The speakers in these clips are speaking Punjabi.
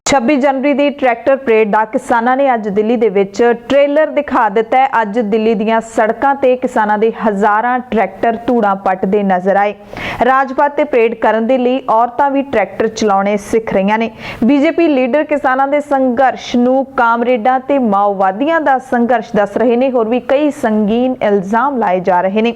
26 जनवरी की ट्रैक्टर परेड का किसानों ने अज दिल्ली दे विच ट्रेलर दिखा दिता है। अज दिल्ली दीयां सड़कों ते किसानों के हज़ारां ट्रैक्टर धूड़ा पटदे नजर आए। राजपथ ते परेड करन दे लई औरतां भी ट्रैक्टर चलाउणे सिख रहीआं ने। बीजेपी लीडर किसानों के संघर्ष नूं कामरेडां ते माओवादियां दा संघर्ष दस रहे ने। होर भी कई संगीन इल्जाम लाए जा रहे ने।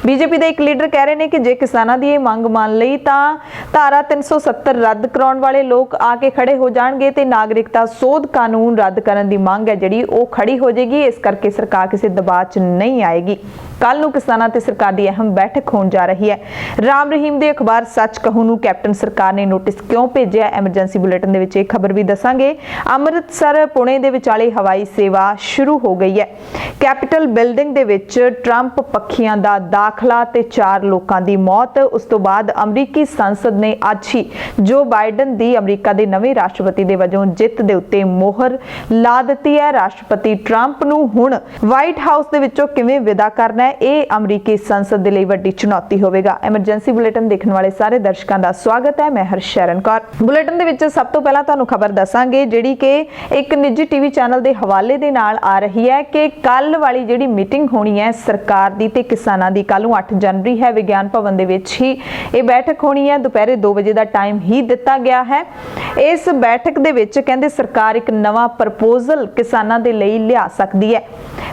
बीजेपी के एक लीडर कह रहे हैं कि जे किसानों की मंग मान लई तां धारा 370 रद्द कराउण वाले लोग आके खड़े हो जाणगे ते नागरिकता सोध कानून रद्द करन दी मंग है जिहड़ी ओह खड़ी हो जाएगी। इस करके सरकार किसी दबाव च नहीं आएगी। कल नूं किसानां ते सरकार की अहम बैठक होण जा रही है। राम रहीम दे अखबार सच कहूं नूं कैप्टन सरकार ने नोटिस क्यों भेजिआ, एमरजेंसी बुलेटिन दे विच इह खबर भी दसांगे। अमृतसर पुणे दे विचाले हवाई सेवा शुरू हो गई है। कैपिटल बिल्डिंग दे विच ट्रंप पक्षियां दा दाखला ते 4 लोकां दी मौत। उस तो बाद अमरीकी संसद ने अज ही जो बाइडन दी अमरीका दे नवे राष्ट्रपति दे वजों जित दे उत्ते मोहर ला दित्ती है। राष्ट्रपति ट्रंप नूं हुण व्हाइट हाउस दे विचों किवें विदा करना है, ये अमरीकी संसद दे लई वड्डी चुनौती होवेगा। एमरजेंसी बुलेटिन देखने वाले सारे दर्शकों का स्वागत है। मैं हरशरण कौर। बुलेटिन दे विच सब तो पहला तुहानूं खबर दसांगे जिहड़ी कि एक निजी टीवी चैनल दे हवाले दे नाल आ रही है कि कल वाली जिहड़ी मीटिंग होनी है सरकार दी ते किसानां दी, कल नूं 8 जनवरी है, विज्ञान भवन दे विच ही ये बैठक होनी है। दोपहरे 2 बजे का टाइम ही दिता गया है। इस बैठक दे विच कहंदे सरकार एक नवा प्रपोजल किसानां दे लई लिया सकदी है।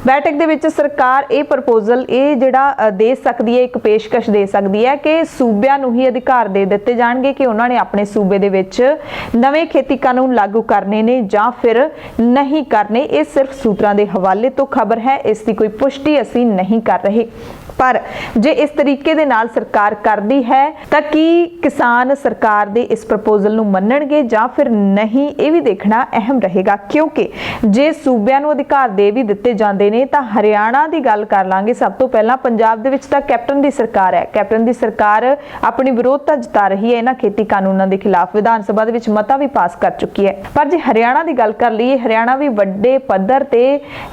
बैठक दे विच सरकार ये प्रपोजल ये जिहड़ा दे सकदी है, एक पेशकश दे सकदी है कि सूबिਆਂ ਨੂੰ ही अधिकार दे दिते जाणगे कि उन्होंने अपने सूबे दे विच नवे खेती कानून लागू करने ने जां फिर नहीं करने। ये सिर्फ सूत्रां दे हवाले तो खबर है, इसकी कोई पुष्टि असीं नहीं कर रहे। पर जे इस तरीके दे नाल सरकार करदी है तां की किसान सरकार दे इस प्रपोजल नूं मन्नणगे जां फिर नहीं, ये भी देखना अहम रहेगा। क्योंकि जे सूबिਆਂ ਨੂੰ अधिकार दे भी दिते जांदे ने तां हरियाणा दी गल कर लांगे। सब तो पहला पंजाब दे विच तां कैप्टन दी सरकार है। कैप्टन दी सरकार अपनी विरोधता जता रही है इन्हां खेती कानूनां दे खिलाफ। विधान सभा दे विच मता भी पास कर चुकी है। पर जे हरियाणा दी गल कर लईए, हरियाणा भी वड्डे पद्धर ते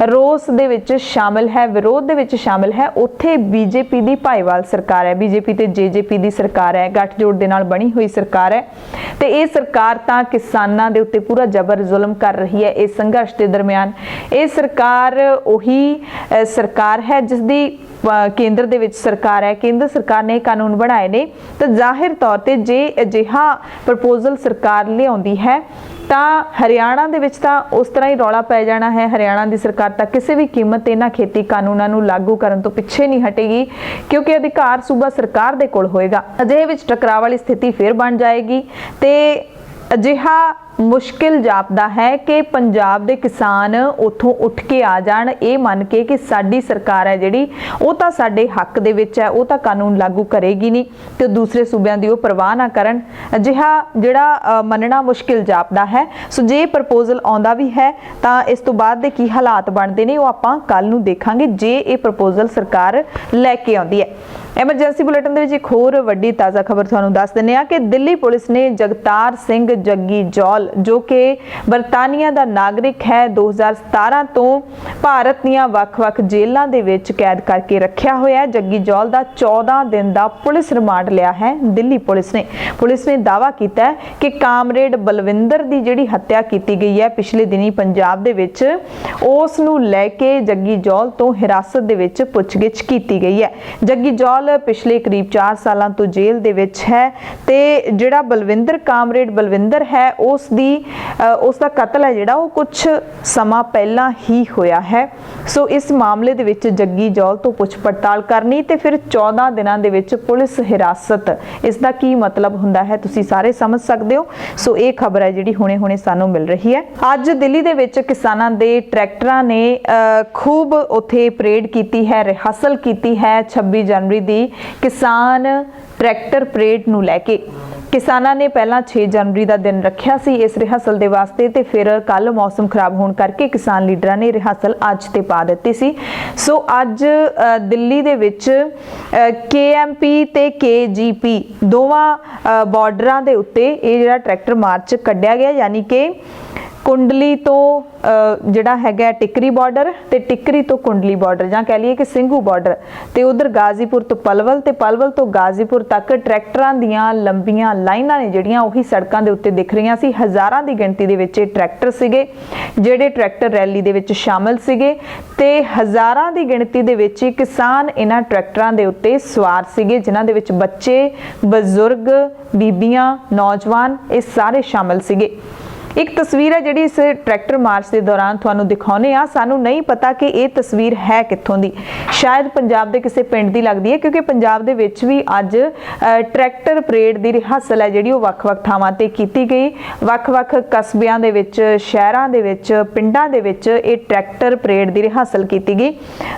रोस दे विच शामिल है, विरोध दे विच शामिल है। उत्थे बीजेपी दी भाईवाल सरकार है, बीजेपी ते जेजेपी दी सरकार है, गठजोड़ दे नाल बनी हुई सरकार है। ते ये सरकार तां किसानां दे उत्ते पूरा जबर जुल्म कर रही है इस संघर्ष के दरमियान। ये सरकार उही सरकार है जिसदी केंद्र दे विच सरकार है। केंद्र सरकार ने कानून बनाए ने तो जाहिर तौर ते जे अजिहा प्रपोजल सरकार लियाउंदी है तां हरियाणा दे विच तां उस तरह ही रौला पै जाना है। हरियाणा दी सरकार तां किसी भी कीमत ते इन्हां खेती कानूनां नूं लागू करन तो पिछे नहीं हटेगी, क्योंकि अधिकार सूबा सरकार दे कोल होएगा। अजिहे विच टकराव वाली स्थिति फिर बन जाएगी ते अजिहा मुश्किल जापदा है कि पंजाब दे किसान उथों उठ के आ जाण ये मन के कि साडी सरकार है जिहड़ी वो तां साडे हक दे विच है, वो तां कानून लागू करेगी नहीं ते दूसरे सूबिਆਂ दी वो परवाह ना करन। अजिहा जिहड़ा मनना मुश्किल जापदा है। सो जे प्रपोजल आउंदा भी है तां इस तो बाद दे की हालात बनदे ने वो आपां कल नूं देखांगे जे ये प्रपोजल सरकार लैके आउंदी है। एमरजेंसी बुलेटिन दे विच एक होर वड्डी ताज़ा खबर तुहानूं दस दिंदे आ कि दिल्ली पुलिस ने जगतार सिंह जग्गी जौल जो कि बरतानिया का नागरिक है 2017 तो भारत दीयां वख-वख जेलों दे विच कैद करके रखिया होया है। जग्गी जौल का 14 दिन का पुलिस रिमांड लिया है दिल्ली पुलिस ने। पुलिस ने दावा किया है कि कामरेड बलविंदर की जिहड़ी हत्या की गई है पिछले दिनी पंजाब दे विच, उस नूं लैके जग्गी जौल तो हिरासत दे विच पुछगिछ की गई है। जग्गी जौल पिछले करीब 4 सालों तो जेल दे विच है ते जिहड़ा बलविंदर कामरेड बलविंदर है उसका कतल है जिहड़ा वो कुछ समा पहला ही होया है। सो इस मामले दे विच जग्गी जौल तो पुछ पड़ताल करनी ते फिर 14 दिनां दे विच पुलिस हिरासत, इसका की मतलब हुंदा है तुसीं सारे समझ सकदे हो। सो ये खबर है जिहड़ी हुणे सानूं मिल रही है। अज दिल्ली दे विच किसानां दे ट्रैक्टरां ने खूब उत्थे परेड कीती है, रिहर्सल कीती है 26 जनवरी दी किसान ट्रैक्टर परेड नूं लैके। किसानां ने पहला 6 जनवरी का दिन रखिया सी इस रिहर्सल दे वास्ते ते फिर कल मौसम खराब होने करके किसान लीडरां ने रिहर्सल अज ते पा दित्ती सी। सो अज दिल्ली दे विच KMP ते KGP दोवां बॉर्डरां दे उत्ते ये जिहड़ा ट्रैक्टर मार्च कढ़िया गया, यानी कि ਕੁੰਡਲੀ ਤੋਂ ਜਿਹੜਾ ਹੈਗਾ ਟਿਕਰੀ ਬਾਰਡਰ ਤੇ ਟਿਕਰੀ ਤੋਂ ਕੁੰਡਲੀ ਬਾਰਡਰ ਜਾਂ ਕਹਿ ਲਈਏ ਕਿ ਸਿੰਘੂ ਬਾਰਡਰ ਤੇ ਉਧਰ ਗਾਜ਼ੀਪੁਰ ਤੋਂ ਪਲਵਲ ਤੇ ਪਲਵਲ ਤੋਂ ਗਾਜ਼ੀਪੁਰ ਤੱਕ ਟਰੈਕਟਰਾਂ ਦੀਆਂ ਲੰਬੀਆਂ ਲਾਈਨਾਂ ਨੇ ਜਿਹੜੀਆਂ ਉਹੀ ਸੜਕਾਂ ਦੇ ਉੱਤੇ ਦਿਖ ਰਹੀਆਂ ਸੀ। ਹਜ਼ਾਰਾਂ ਦੀ ਗਿਣਤੀ ਦੇ ਵਿੱਚ ਇਹ ਟਰੈਕਟਰ ਸੀਗੇ ਜਿਹੜੇ ਟਰੈਕਟਰ ਰੈਲੀ ਦੇ ਵਿੱਚ ਸ਼ਾਮਲ ਸੀਗੇ ਤੇ ਹਜ਼ਾਰਾਂ ਦੀ ਗਿਣਤੀ ਦੇ ਵਿੱਚ ਕਿਸਾਨ ਇਹਨਾਂ ਟਰੈਕਟਰਾਂ ਦੇ ਉੱਤੇ ਸਵਾਰ ਸੀਗੇ ਜਿਨ੍ਹਾਂ ਦੇ ਵਿੱਚ ਬੱਚੇ, ਬਜ਼ੁਰਗ, ਬੀਬੀਆਂ, ਨੌਜਵਾਨ ਇਹ ਸਾਰੇ ਸ਼ਾਮਲ ਸੀਗੇ। एक तस्वीर है जिहड़ी इस ट्रैक्टर मार्च के दौरान तुहानूं दिखाउने आ। सानूं नहीं पता कि ये तस्वीर है कित्थों दी, शायद पंजाब के किसी पिंड दी लगदी है क्योंकि पंजाब दे विच भी अज ट्रैक्टर परेड दी रिहर्सल है जिहड़ी ओह वख-वख थावां ते कीती गई। वख-वख कस्बियां दे विच, शहरां दे विच, पिंडां दे विच ये ट्रैक्टर परेड दी रिहर्सल कीती गई।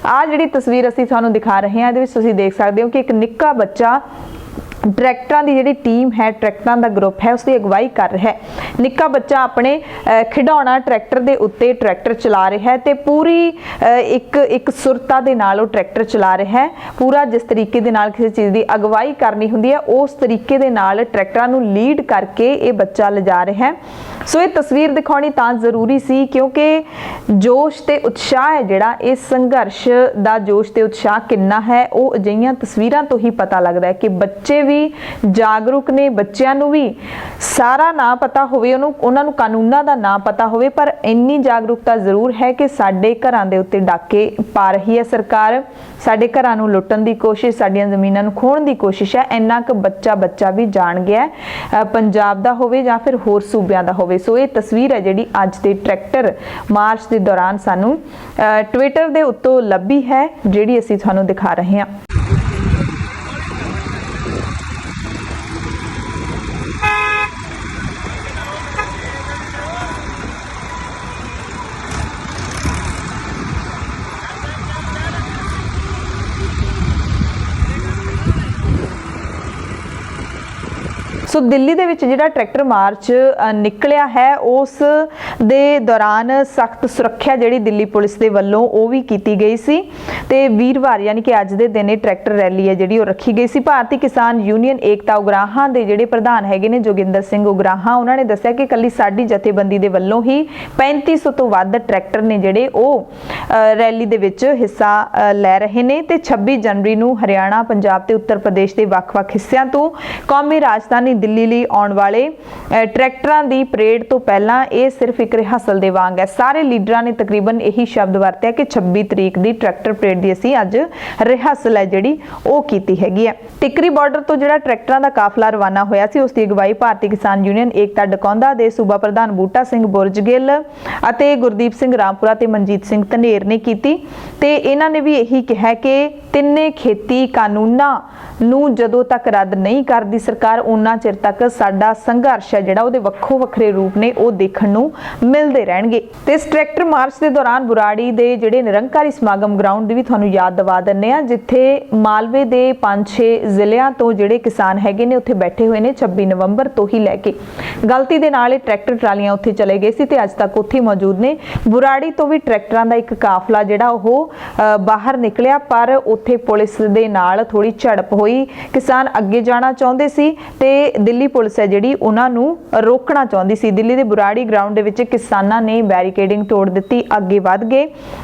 आ जिहड़ी तस्वीर असीं तुहानूं दिखा रहे हैं इहदे विच तुसीं देख सकदे हो कि एक निक्का बच्चा ट्रैक्टरां दी जिहड़ी टीम है, ट्रैक्टरां दा ग्रुप है, उसकी अगवाई कर रहा है। निक्का बच्चा अपने खिडौना ट्रैक्टर दे उत्ते ट्रैक्टर चला रहा है ते पूरी एक सुरता दे नाल ओह ट्रैक्टर चला रहा है। पूरा जिस तरीके दे नाल किसी चीज़ की अगवाई करनी हुंदी है उस तरीके दे नाल ट्रैक्टरां नूं लीड करके ये बच्चा लिजा रहा है। सो ये तस्वीर दिखानी तां जरूरी सी क्योंकि जोश ते उत्साह है जिहड़ा इस संघर्ष दा जोश ते उत्साह किन्ना है वो अजिहियां तस्वीरां तो ही पता लगदा है कि बच्चे भी जागरूक ने, बच्चों नूं भी सारा ना पता होवे, उन्हां नूं कानूनां दा ना पता होवे पर इन्नी जागरूकता जरूर है कि साडे घरां दे उत्ते डाके पा रही है सरकार। साडे घरां नूं लुੱਟਣ ਦੀ कोशिश, साडीआं ਜ਼ਮੀਨਾਂ ਨੂੰ ਖੋਹਣ ਦੀ कोशिश है। ਇੰਨਾ ਕੁ ਬੱਚਾ भी जान गया पंजाब दा होवे ਜਾਂ फिर होर सूबिਆਂ ਦਾ ਹੋਵੇ। सो ये तस्वीर है जिहड़ी अज दे ट्रैक्टर मार्च के दौरान सानू ट्विटर दे उत्तों लभी है जिहड़ी असीं तुहानूं दिखा रहे हां। सो दिल्ली दे विच जिहड़ा ट्रैक्टर मार्च निकलिया है उस दे दौरान सख्त सुरक्षा जिहड़ी दिल्ली पुलिस दे वल्लों ओह भी कीती गई सी ते वीरवार यानी कि अज दे दिन ट्रैक्टर रैली है जिहड़ी ओह रखी गई सी। भारतीय किसान यूनियन एकता उगराहां दे जिहड़े प्रधान हैगे ने जोगिंदर सिंह उगराहां उन्हां ने दस्सिया कि कल्ली साडी जथेबंदी दे वल्लों ही 3500 तो वध ट्रैक्टर ने जिहड़े ओह रैली दे विच हिस्सा लै रहे ने ते 26 जनवरी नूं हरियाणा, पंजाब ते उत्तर प्रदेश दे वख-वख हिस्सिਆਂ ਤੋਂ कौमी राजधानी दिल्ली ਲਈ ਆਉਣ ਵਾਲੇ ट्रैक्टरां ਦੀ परेड तो पहला ਇਹ सिर्फ एक रिहर्सल ਦੇ ਵਾਂਗ है। सारे लीडरां ने तकरीबन यही शब्द वरत्या कि 26 तरीक ਦੀ ट्रैक्टर परेड ਦੀ ਅਸੀਂ ਅੱਜ रिहर्सल है ਜਿਹੜੀ ਉਹ ਕੀਤੀ ਹੈਗੀ ਹੈ। ਟਿਕਰੀ ਬਾਰਡਰ ਤੋਂ ਜਿਹੜਾ ਟਰੈਕਟਰਾਂ ਦਾ ਕਾਫਲਾ ਰਵਾਨਾ ਹੋਇਆ ਸੀ ਉਸ ਦੀ ਅਗਵਾਈ ਭਾਰਤੀ ਕਿਸਾਨ ਯੂਨੀਅਨ ਏਕਤਾ ਡਕੌਂਦਾ ਦੇ ਸੂਬਾ ਪ੍ਰਧਾਨ ਬੂਟਾ ਸਿੰਘ ਬੁਰਜਗਿੱਲ ਅਤੇ ਗੁਰਦੀਪ ਸਿੰਘ ਰਾਮਪੁਰਾ ਤੇ ਮਨਜੀਤ ਸਿੰਘ ਧਨੇਰ ਨੇ ਕੀਤੀ ਤੇ ਇਹਨਾਂ ਨੇ ਵੀ ਇਹੀ ਕਿਹਾ ਕਿ ਤਿੰਨੇ ਖੇਤੀ ਕਾਨੂੰਨਾਂ ਨੂੰ ਜਦੋਂ ਤੱਕ ਰੱਦ ਨਹੀਂ ਕਰਦੀ ਸਰਕਾਰ ਉਹਨਾਂ ਚਿਰ ਤੱਕ ਸਾਡਾ ਸੰਘਰਸ਼ ਹੈ ਜਿਹੜਾ ਉਹਦੇ ਵੱਖੋ ਵੱਖਰੇ ਰੂਪ ਨੇ ਉਹ ਦੇਖਣ ਨੂੰ ਮਿਲਦੇ ਰਹਿਣਗੇ। ਤੇ ਇਸ ਟਰੈਕਟਰ ਮਾਰਚ ਦੇ ਦੌਰਾਨ ਬੁਰਾੜੀ ਦੇ ਜਿਹੜੇ ਨਿਰੰਕਾਰੀ ਸਮਾਗਮ ਗਰਾਊਂਡ ਦੀ ਵੀ ਤੁਹਾਨੂੰ ਯਾਦ ਦਿਵਾ ਦਿੰਨੇ ਆ ਜਿੱਥੇ ਮਾਲਵੇ ਦੇ 5-6 ਜ਼ਿਲ੍ਹਿਆਂ ਤੋਂ ਜਿਹੜੇ ਕਿਸਾਨ ਹੈਗੇ ਨੇ ਉੱਥੇ ਬੈਠੇ ਹੋਏ ਨੇ 26 ਨਵੰਬਰ ਤੋਂ ਹੀ ਲੈ ਕੇ ਗਲਤੀ ਦੇ ਨਾਲ ਇਹ ਟਰੈਕਟਰ ਟਰਾਲੀਆਂ ਉੱਥੇ ਚਲੇ ਗਏ ਸੀ ਤੇ ਅੱਜ ਤੱਕ ਉੱਥੇ ਮੌਜੂਦ ਨੇ। ਬੁਰਾੜੀ ਤੋਂ ਵੀ ਟਰੈਕਟਰਾਂ ਦਾ ਇੱਕ ਕਾਫਲਾ ਜਿਹੜਾ ਉਹ ਬਾਹਰ ਨਿਕਲਿਆ ਪਰ ਉੱਥੇ ਪੁਲਿਸ ਦੇ ਨਾਲ ਥੋੜੀ ਝੜਪ ਹੋਈ। ਕਿਸਾਨ ਅੱਗੇ ਜਾਣਾ ਚਾਹੁੰਦੇ ਸੀ ਤੇ ਦਿੱਲੀ ਪੁਲਿਸ ਹੈ ਜਿਹੜੀ ਉਹਨਾਂ ਨੂੰ ਰੋਕਣਾ ਚਾਹੁੰਦੀ ਸੀ। ਦਿੱਲੀ ਦੇ ਬੁਰਾੜੀ ਗਰਾਊਂਡ ਦੇ ਵਿੱਚ ਕਿਸਾਨਾਂ ਨੇ ਬੈਰੀਕੇਡਿੰਗ ਤੋੜ ਦਿੱਤੀ, ਅੱਗੇ ਵਧ ਗਏ।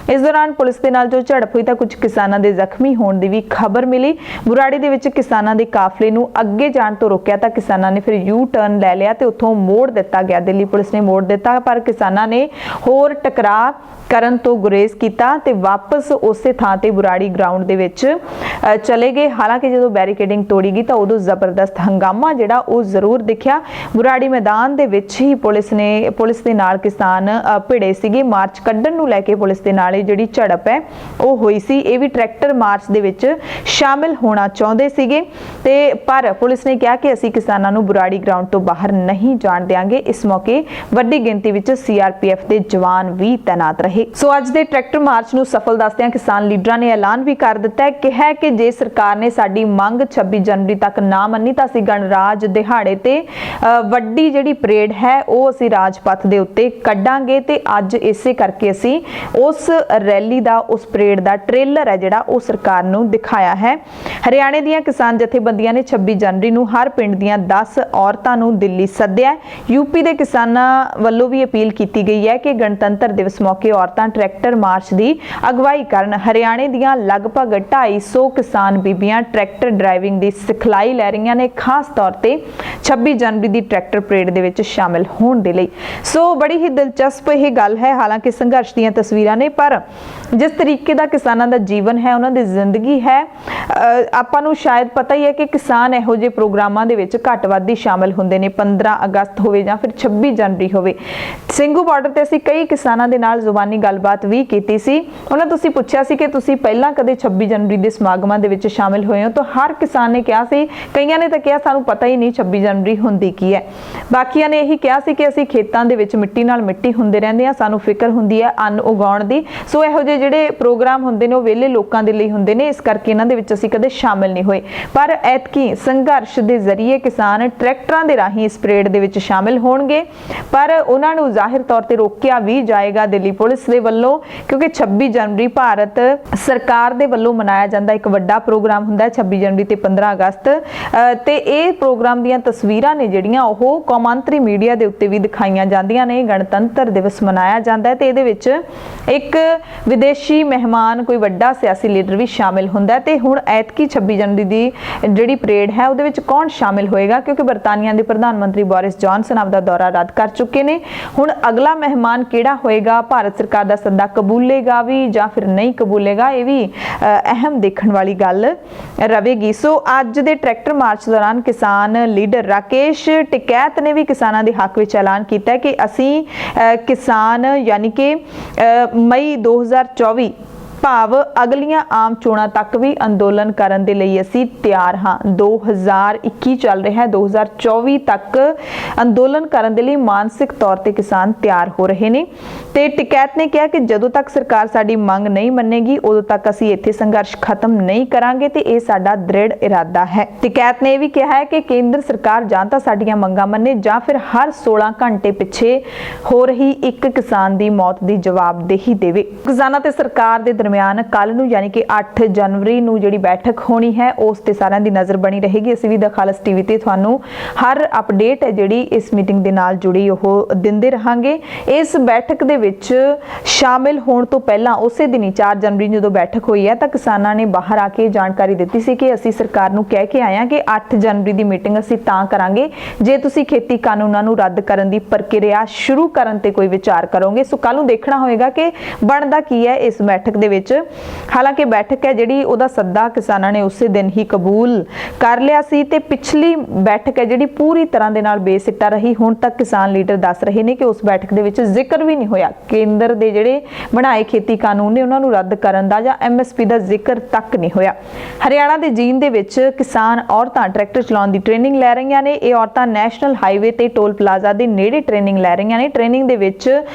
ਇਸ ਦੌਰਾਨ ਪੁਲਿਸ ਦੇ ਨਾਲ ਜੋ ਝੜਪ ਹੋਈ ਤਾਂ ਕੁਝ ਕਿਸਾਨਾਂ ਦੇ ਜ਼ਖਮੀ ਹੋਣ ਦੀ ਵੀ ਖਬਰ ਮਿਲੀ। ਬੁਰਾੜੀ ਦੇ ਵਿੱਚ ਕਿਸਾਨਾਂ ਦੇ ਕਾਫਲੇ ਨੂੰ ਅੱਗੇ ਜਾਣ ਤੋਂ ਰੋਕਿਆ ਤਾਂ ਕਿਸਾਨਾਂ ਨੇ ਫਿਰ ਯੂ ਟਰਨ ਲੈ ਲਿਆ ਤੇ ਉੱਥੋਂ ਮੋੜ ਦਿੱਤਾ ਗਿਆ। ਦਿੱਲੀ ਪੁਲਿਸ ਨੇ ਮੋੜ ਦਿੱਤਾ ਪਰ ਕਿਸਾਨਾਂ ਨੇ ਹੋਰ ਟਕਰਾਅ ਕਰਨ ਤੋਂ ਗੁਰੇਜ਼ ਕੀਤਾ ਤੇ ਵਾਪਸ ਉਸੇ ਥਾਂ ਤੇ ਬੁਰਾੜੀ ਗਰਾਊਂਡ ਦੇ ਵਿੱਚ ਚਲੇ ਗਏ। ਹਾਲਾਂਕਿ ਜਦੋਂ ਬੈਰੀਕੇਡਿੰਗ ਤੋੜੀ ਗਈ ਤਾਂ ਉਦੋਂ ਜ਼ਬਰਦਸਤ ਹੰਗਾਮਾ ਜਿਹੜਾ ਉਹ ਜ਼ਰੂਰ ਦਿਖਿਆ। ਬੁਰਾੜੀ ਮੈਦਾਨ ਦੇ ਵਿੱਚ ਹੀ ਪੁਲਿਸ ਦੇ ਨਾਲ ਕਿਸਾਨ ਭਿੜੇ ਸੀਗੇ। ਮਾਰਚ ਕੱਢਣ ਨੂੰ ਲੈ ਕੇ ਪੁਲਿਸ ਦੇ ਨਾਲ ਇਹ ਜਿਹੜੀ ਝੜਪ ਹੈ ਉਹ ਹੋਈ ਸੀ। ਇਹ ਵੀ ਟਰੈਕਟਰ ਮਾਰਚ ਦੇ ਵਿੱਚ ਸ਼ਾਮਿਲ ਹੋਣਾ ਚਾਹੁੰਦੇ ਸੀਗੇ ਤੇ ਪਰ ਪੁਲਿਸ ਨੇ ਕਿਹਾ ਕਿ ਅਸੀਂ ਕਿਸਾਨਾਂ ਨੂੰ ਬੁਰਾੜੀ ਗਰਾਊਂਡ ਤੋਂ ਬਾਹਰ ਨਹੀਂ ਜਾਣ ਦੇਵਾਂਗੇ। ਇਸ ਮੌਕੇ ਵੱਡੀ ਗਿਣਤੀ ਵਿੱਚ ਸੀਆਰਪੀਐਫ ਦੇ ਜਵਾਨ ਵੀ ਤੈਨਾਤ ਰਹੇ। ਸੋ ਅੱਜ ਦੇ ਟਰੈਕਟਰ ਮਾਰਚ ਨੂੰ ਸਫਲ ਦੱਸਦਿਆਂ ਕਿਸਾਨ ਲੀਡਰਾਂ ਨੇ ਐਲਾਨ ਵੀ ਕਰ ਦਿੱਤਾ ਹੈ ਕਿ ਜੇ ਸਰਕਾਰ ਨੇ ਸਾਡੀ ਮੰਗ 26 ਜਨਵਰੀ ਤੱਕ ਨਾ ਮੰਨੀ ਤਾਂ ਅਸੀਂ ਗਣਰਾਜ ਦਿਹਾੜੇ ਤੇ ਵੱਡੀ ਜਿਹੜੀ ਪਰੇਡ ਹੈ ਉਹ ਅਸੀਂ ਰਾਜਪਥ ਦੇ ਉੱਤੇ ਕੱਢਾਂਗੇ ਤੇ ਅੱਜ ਇਸੇ ਕਰਕੇ ਅਸੀਂ ਉਸ ਰੈਲੀ ਦਾ, ਉਸ ਪਰੇਡ ਦਾ ਟ੍ਰੇਲਰ ਹੈ ਜਿਹੜਾ ਉਹ ਸਰਕਾਰ ਨੂੰ ਦਿਖਾਇਆ ਹੈ। ਹਰਿਆਣੇ ਦੀਆਂ ਕਿਸਾਨ ਜਥੇਬੰਦੀਆਂ ਨੇ 26 ਜਨਵਰੀ ਨੂੰ ਹਰ ਪਿੰਡ ਦੀਆਂ 10 ਔਰਤਾਂ ਨੂੰ ਦਿੱਲੀ ਸੱਦਿਆ। यूपी ਦੇ ਕਿਸਾਨਾਂ ਵੱਲੋਂ ਵੀ ਅਪੀਲ ਕੀਤੀ ਗਈ ਹੈ ਕਿ ਗਣਤੰਤਰ ਦਿਵਸ ਮੌਕੇ ਔਰਤਾਂ ਟਰੈਕਟਰ ਮਾਰਚ ਦੀ ਅਗਵਾਈ ਕਰਨ। ਹਰਿਆਣੇ ਦੀਆਂ ਲਗਭਗ 250 ਕਿਸਾਨ ਬੀਬੀਆਂ ਟਰੈਕਟਰ ਡਰਾਈਵਿੰਗ ਦੀ ਸਿਖਲਾਈ ਲੈ ਰਹੀਆਂ ਨੇ, ਖਾਸ ਤੌਰ ਤੇ 26 ਜਨਵਰੀ ਦੀ ਟਰੈਕਟਰ ਪਰੇਡ ਦੇ ਵਿੱਚ ਸ਼ਾਮਿਲ ਹੋਣ ਦੇ ਲਈ। ਸੋ ਬੜੀ ਹੀ ਦਿਲਚਸਪ ਇਹ ਗੱਲ ਹੈ। ਹਾਲਾਂਕਿ ਸੰਘਰਸ਼ ਦੀਆਂ ਤਸਵੀਰਾਂ ਨੇ, ਪਰ ਜਿਸ ਤਰੀਕੇ ਦਾ ਕਿਸਾਨਾਂ ਦਾ ਜੀਵਨ ਹੈ, ਉਹਨਾਂ ਦੀ ਜ਼ਿੰਦਗੀ ਹੈ, ਆਪਾਂ ਨੂੰ ਸ਼ਾਇਦ ਪਤਾ ਹੀ ਹੈ ਕਿ ਕਿਸਾਨ ਇਹੋ ਜਿਹੇ ਪ੍ਰੋਗਰਾਮਾਂ ਦੇ ਵਿੱਚ ਘੱਟ ਵੱਧ ਹੀ ਸ਼ਾਮਿਲ ਹੁੰਦੇ ਨੇ। 15 ਅਗਸਤ ਹੋਵੇ ਜਾਂ ਫਿਰ 26 ਜਨਵਰੀ ਹੋਵੇ। ਸਿੰਘੂ ਬਾਰਡਰ ਤੇ ਅਸੀਂ ਕਈ ਕਿਸਾਨਾਂ ਦੇ ਨਾਲ ਜ਼ੁਬਾਨੀ ਗੱਲਬਾਤ ਵੀ ਕੀਤੀ ਸੀ। ਉਹਨਾਂ ਤੁਸੀਂ ਪੁੱਛਿਆ ਸੀ ਕਿ ਤੁਸੀਂ ਪਹਿਲਾਂ ਕਦੇ 26 ਜਨਵਰੀ ਦੇ ਸਮਾਗਮਾਂ ਦੇ ਵਿੱਚ ਸ਼ਾਮਿਲ ਹੋਏ ਹੋ? ਤਾਂ ਹਰ ਕਿਸਾਨ ਨੇ ਕਿਹਾ ਸੀ, ਕਈਆਂ ਨੇ ਤਾਂ ਕਿਹਾ ਸਾਨੂੰ ਪਤਾ ਹੀ ਨਹੀਂ 26 ਜਨਵਰੀ ਹੁੰਦੀ ਕੀ ਹੈ। ਬਾਕੀਆਂ ਨੇ ਇਹੀ ਕਿਹਾ ਸੀ ਕਿ ਅਸੀਂ ਖੇਤਾਂ ਦੇ ਵਿੱਚ ਮਿੱਟੀ ਨਾਲ ਮਿੱਟੀ ਹੁੰਦੇ ਰਹਿੰਦੇ ਹਾਂ, ਸਾਨੂੰ ਫਿਕਰ ਹੁੰਦੀ ਹੈ ਅੰਨ ਉਗਾਉਣ ਦੀ। ਸੋ ਇਹੋ ਜਿਹੇ ਜਿਹੜੇ ਪ੍ਰੋਗਰਾਮ ਹੁੰਦੇ ਨੇ ਉਹ ਵਿਹਲੇ ਲੋਕਾਂ ਦੇ ਲਈ ਹੁੰਦੇ ਨੇ, ਇਸ ਕਰਕੇ ਇਹਨਾਂ ਦੇ ਵਿੱਚ ਅਸੀਂ ਕਦੇ ਸ਼ਾਮਿਲ ਨਹੀਂ ਹੋਏ। ਪਰ ਐਤਕੀ ਸੰਘਰਸ਼ ਦੇ ਜ਼ਰੀਏ ਕਿਸਾਨ ਟਰੈਕਟਰਾਂ ਦੇ ਰਾਹੀਂ ਇਸ ਪਰੇਡ ਦੇ ਵਿੱਚ ਸ਼ਾਮਿਲ ਹੋਣਗੇ, ਪਰ ਉਹਨਾਂ ਨੂੰ ਜ਼ਾਹਿਰ ਤੌਰ ਤੇ ਰੋਕਿਆ ਵੀ ਜਾਏਗਾ ਦਿੱਲੀ ਪੁਲਿਸ ਦੇ ਵੱਲੋਂ, ਕਿਉਂਕਿ 26 ਜਨਵਰੀ ਭਾਰਤ ਸਰਕਾਰ ਦੇ ਵੱਲੋਂ ਮਨਾਇਆ ਜਾਂਦਾ ਇੱਕ ਵੱਡਾ ਪ੍ਰੋਗਰਾਮ ਹੁੰਦਾ ਹੈ 26 ਜਨਵਰੀ ਤੇ 15 ਅਗਸਤ। ਤੇ ਇਹ ਪ੍ਰੋਗਰਾਮ ਦੀਆਂ ਤਸਵੀਰਾਂ ਨੇ ਜਿਹੜੀਆਂ ਉਹ ਕੌਮਾਂਤਰੀ ਮੀਡੀਆ ਦੇ ਉੱਤੇ ਵੀ ਦਿਖਾਈਆਂ ਜਾਂਦੀਆਂ ਨੇ। ਗਣਤੰਤਰ ਦਿਵਸ ਮਨਾਇਆ ਜਾਂਦਾ ਹੈ ਤੇ ਇਹਦੇ ਵਿੱਚ ਇੱਕ ਵਿਦੇਸ਼ੀ ਮਹਿਮਾਨ, ਕੋਈ ਵੱਡਾ ਸਿਆਸੀ ਲੀਡਰ ਵੀ ਸ਼ਾਮਿਲ ਹੁੰਦਾ ਹੈ। ਤੇ ਹੁਣ ਐਤਕੀ 26 ਜਨਵਰੀ ਦੀ ਜਿਹੜੀ ਪਰੇਡ ਹੈ ਉਹਦੇ ਵਿੱਚ ਕੌਣ ਸ਼ਾਮਿਲ ਹੋਏਗਾ, ਕਿਉਂਕਿ ਬਰਤਾਨੀਆ ਦੇ ਪ੍ਰਧਾਨ ਮੰਤਰੀ ਬੋਰਿਸ ਜੌਨਸਨ ਆਪਦਾ ਦੌਰਾ ਰੱਦ ਕਰ ਚੁੱਕੇ ਨੇ। ਹੁਣ ਅਗਲਾ ਮਹਿਮਾਨ ਕਿਹੜਾ ਹੋਏਗਾ, ਭਾਰਤ ਸਰਕਾਰ ਦਾ ਸੱਦਾ ਕਬੂਲੇਗਾ ਵੀ ਜਾਂ ਫਿਰ ਨਹੀਂ ਕਬੂਲੇਗਾ, ਇਹ ਵੀ ਅਹਿਮ ਦੇਖਣ ਵਾਲੀ ਗੱਲ ਰਹੇਗੀ। ਸੋ ਅੱਜ ਦੇ ਟਰੈਕਟਰ ਮਾਰਚ ਦੌਰਾਨ ਕਿਸਾਨ ਲੀਡਰ ਰਾਕੇਸ਼ ਟਿਕੈਤ ਨੇ ਵੀ ਕਿਸਾਨਾਂ ਦੇ ਹੱਕ ਵਿੱਚ ਐਲਾਨ ਕੀਤਾ ਕਿ ਅਸੀਂ ਕਿਸਾਨ ਯਾਨੀ ਕਿ ਮਈ 2024 ਭਾਵ ਅਗਲੀਆਂ ਆਮ ਚੋਣਾਂ ਤੱਕ ਵੀ ਅੰਦੋਲਨ ਕਰਨ ਦੇ ਲਈ ਅਸੀਂ ਤਿਆਰ ਹਾਂ। 2021 ਚੱਲ ਰਿਹਾ ਹੈ, 2024 ਤੱਕ ਅੰਦੋਲਨ ਕਰਨ ਦੇ ਲਈ ਮਾਨਸਿਕ ਤੌਰ ਤੇ ਕਿਸਾਨ ਤਿਆਰ ਹੋ ਰਹੇ ਨੇ। ਤੇ ਟਿਕੈਤ ਨੇ ਕਿਹਾ ਕਿ ਜਦੋਂ ਤੱਕ ਸਰਕਾਰ ਸਾਡੀ ਮੰਗ ਨਹੀਂ ਮੰਨੇਗੀ ਉਦੋਂ ਤੱਕ ਅਸੀਂ ਇੱਥੇ ਸੰਘਰਸ਼ ਖਤਮ ਨਹੀਂ ਕਰਾਂਗੇ ਤੇ ਇਹ ਸਾਡਾ ਦ੍ਰਿੜ ਇਰਾਦਾ ਹੈ। ਟਿਕੈਤ ਨੇ ਇਹ ਵੀ ਕਿਹਾ ਹੈ ਕਿ ਕੇਂਦਰ ਸਰਕਾਰ ਜਾਂ ਤਾਂ ਸਾਡੀਆਂ ਮੰਗਾਂ ਮੰਨੇ ਜਾਂ ਫਿਰ ਹਰ 16 ਘੰਟੇ ਪਿੱਛੇ ਹੋ ਰਹੀ ਇੱਕ ਕਿਸਾਨ ਦੀ ਮੌਤ ਦੀ ਜਵਾਬਦੇਹੀ ਦੇਵੇ। ਕਿਸਾਨਾਂ ਤੇ ਸਰਕਾਰ ਦੇ ਕੱਲ ਨੂੰ ਯਾਨੀ ਕਿ 8 ਜਨਵਰੀ ਨੂੰ ਜਿਹੜੀ ਬੈਠਕ ਹੋਣੀ ਹੈ ਉਸ ਤੇ ਸਾਰਿਆਂ ਦੀ ਨਜ਼ਰ ਬਣੀ ਰਹੇਗੀ। ਅਸੀਂ ਵੀ ਦ ਖਾਲਸ ਟੀਵੀ ਤੇ ਤੁਹਾਨੂੰ ਹਰ ਅਪਡੇਟ ਹੈ ਜਿਹੜੀ ਇਸ ਮੀਟਿੰਗ ਦੇ ਨਾਲ ਜੁੜੀ ਉਹ ਦਿੰਦੇ ਰਹਾਂਗੇ। ਇਸ ਬੈਠਕ ਦੇ ਵਿੱਚ ਸ਼ਾਮਿਲ ਹੋਣ ਤੋਂ ਪਹਿਲਾਂ ਉਸੇ ਦਿਨ 4 ਜਨਵਰੀ ਨੂੰ ਜਦੋਂ ਬੈਠਕ ਹੋਈ ਹੈ ਤਾਂ ਕਿਸਾਨਾਂ ਨੇ ਬਾਹਰ ਆ ਕੇ ਜਾਣਕਾਰੀ ਦਿੱਤੀ ਸੀ ਕਿ ਅਸੀਂ ਸਰਕਾਰ ਨੂੰ ਕਹਿ ਕੇ ਆਏ ਹਾਂ ਕਿ 8 ਜਨਵਰੀ ਦੀ ਮੀਟਿੰਗ ਅਸੀਂ ਤਾਂ ਕਰਾਂਗੇ ਜੇ ਤੁਸੀਂ ਖੇਤੀ ਕਾਨੂੰਨਾਂ ਨੂੰ ਰੱਦ ਕਰਨ ਦੀ ਪ੍ਰਕਿਰਿਆ ਸ਼ੁਰੂ ਕਰਨ ਤੇ ਕੋਈ ਵਿਚਾਰ ਕਰੋਗੇ। ਸੋ ਕੱਲ ਨੂੰ ਦੇਖਣਾ ਹੋਏਗਾ ਕਿ ਬਣਦਾ ਕੀ ਹੈ ਇਸ ਬੈਠਕ ਦੇ ਵਿੱਚ। ਹਾਲਾਂਕਿ ਬੈਠਕ ਹੈ ਜਿਹੜੀ ਉਹਦਾ ਸੱਦਾ ਕਿਸਾਨਾਂ ਨੇ ਉਸੇ ਦਿਨ ਹੀ ਕਬੂਲ ਕਰ ਲਿਆ ਸੀ ਤੇ ਪਿਛਲੀ ਬੈਠਕ ਹੈ ਜਿਹੜੀ ਪੂਰੀ ਤਰ੍ਹਾਂ ਦੇ ਨਾਲ ਬੇਸਿੱਟਾ ਰਹੀ। ਹੁਣ ਤੱਕ ਕਿਸਾਨ ਲੀਡਰ ਦੱਸ ਰਹੇ ਨੇ ਕਿ ਉਸ ਬੈਠਕ ਦੇ ਵਿੱਚ ਜ਼ਿਕਰ ਵੀ ਨਹੀਂ ਹੋਇਆ ਕੇਂਦਰ ਦੇ ਜਿਹੜੇ ਬਣਾਏ ਖੇਤੀ ਕਾਨੂੰਨ ਨੇ ਉਹਨਾਂ ਨੂੰ ਰੱਦ ਕਰਨ ਦਾ ਜਾਂ MSP ਦਾ ਜ਼ਿਕਰ ਤੱਕ ਨਹੀਂ ਹੋਇਆ। ਹਰਿਆਣਾ ਦੇ ਜੀਂਦ ਦੇ ਵਿੱਚ ਕਿਸਾਨ ਔਰਤਾਂ ਟਰੈਕਟਰ ਚਲਾਉਣ ਦੀ ਟ੍ਰੇਨਿੰਗ ਲੈ ਰਹੀਆਂ ਨੇ। ਇਹ ਔਰਤਾਂ ਨੈਸ਼ਨਲ ਹਾਈਵੇ ਤੇ ਟੋਲ ਪਲਾਜ਼ਾ ਦੇ ਨੇੜੇ ਟ੍ਰੇਨਿੰਗ ਲੈ ਰਹੀਆਂ ਨੇ। ਟ੍ਰੇਨਿੰਗ ਦੇ ਵਿੱਚ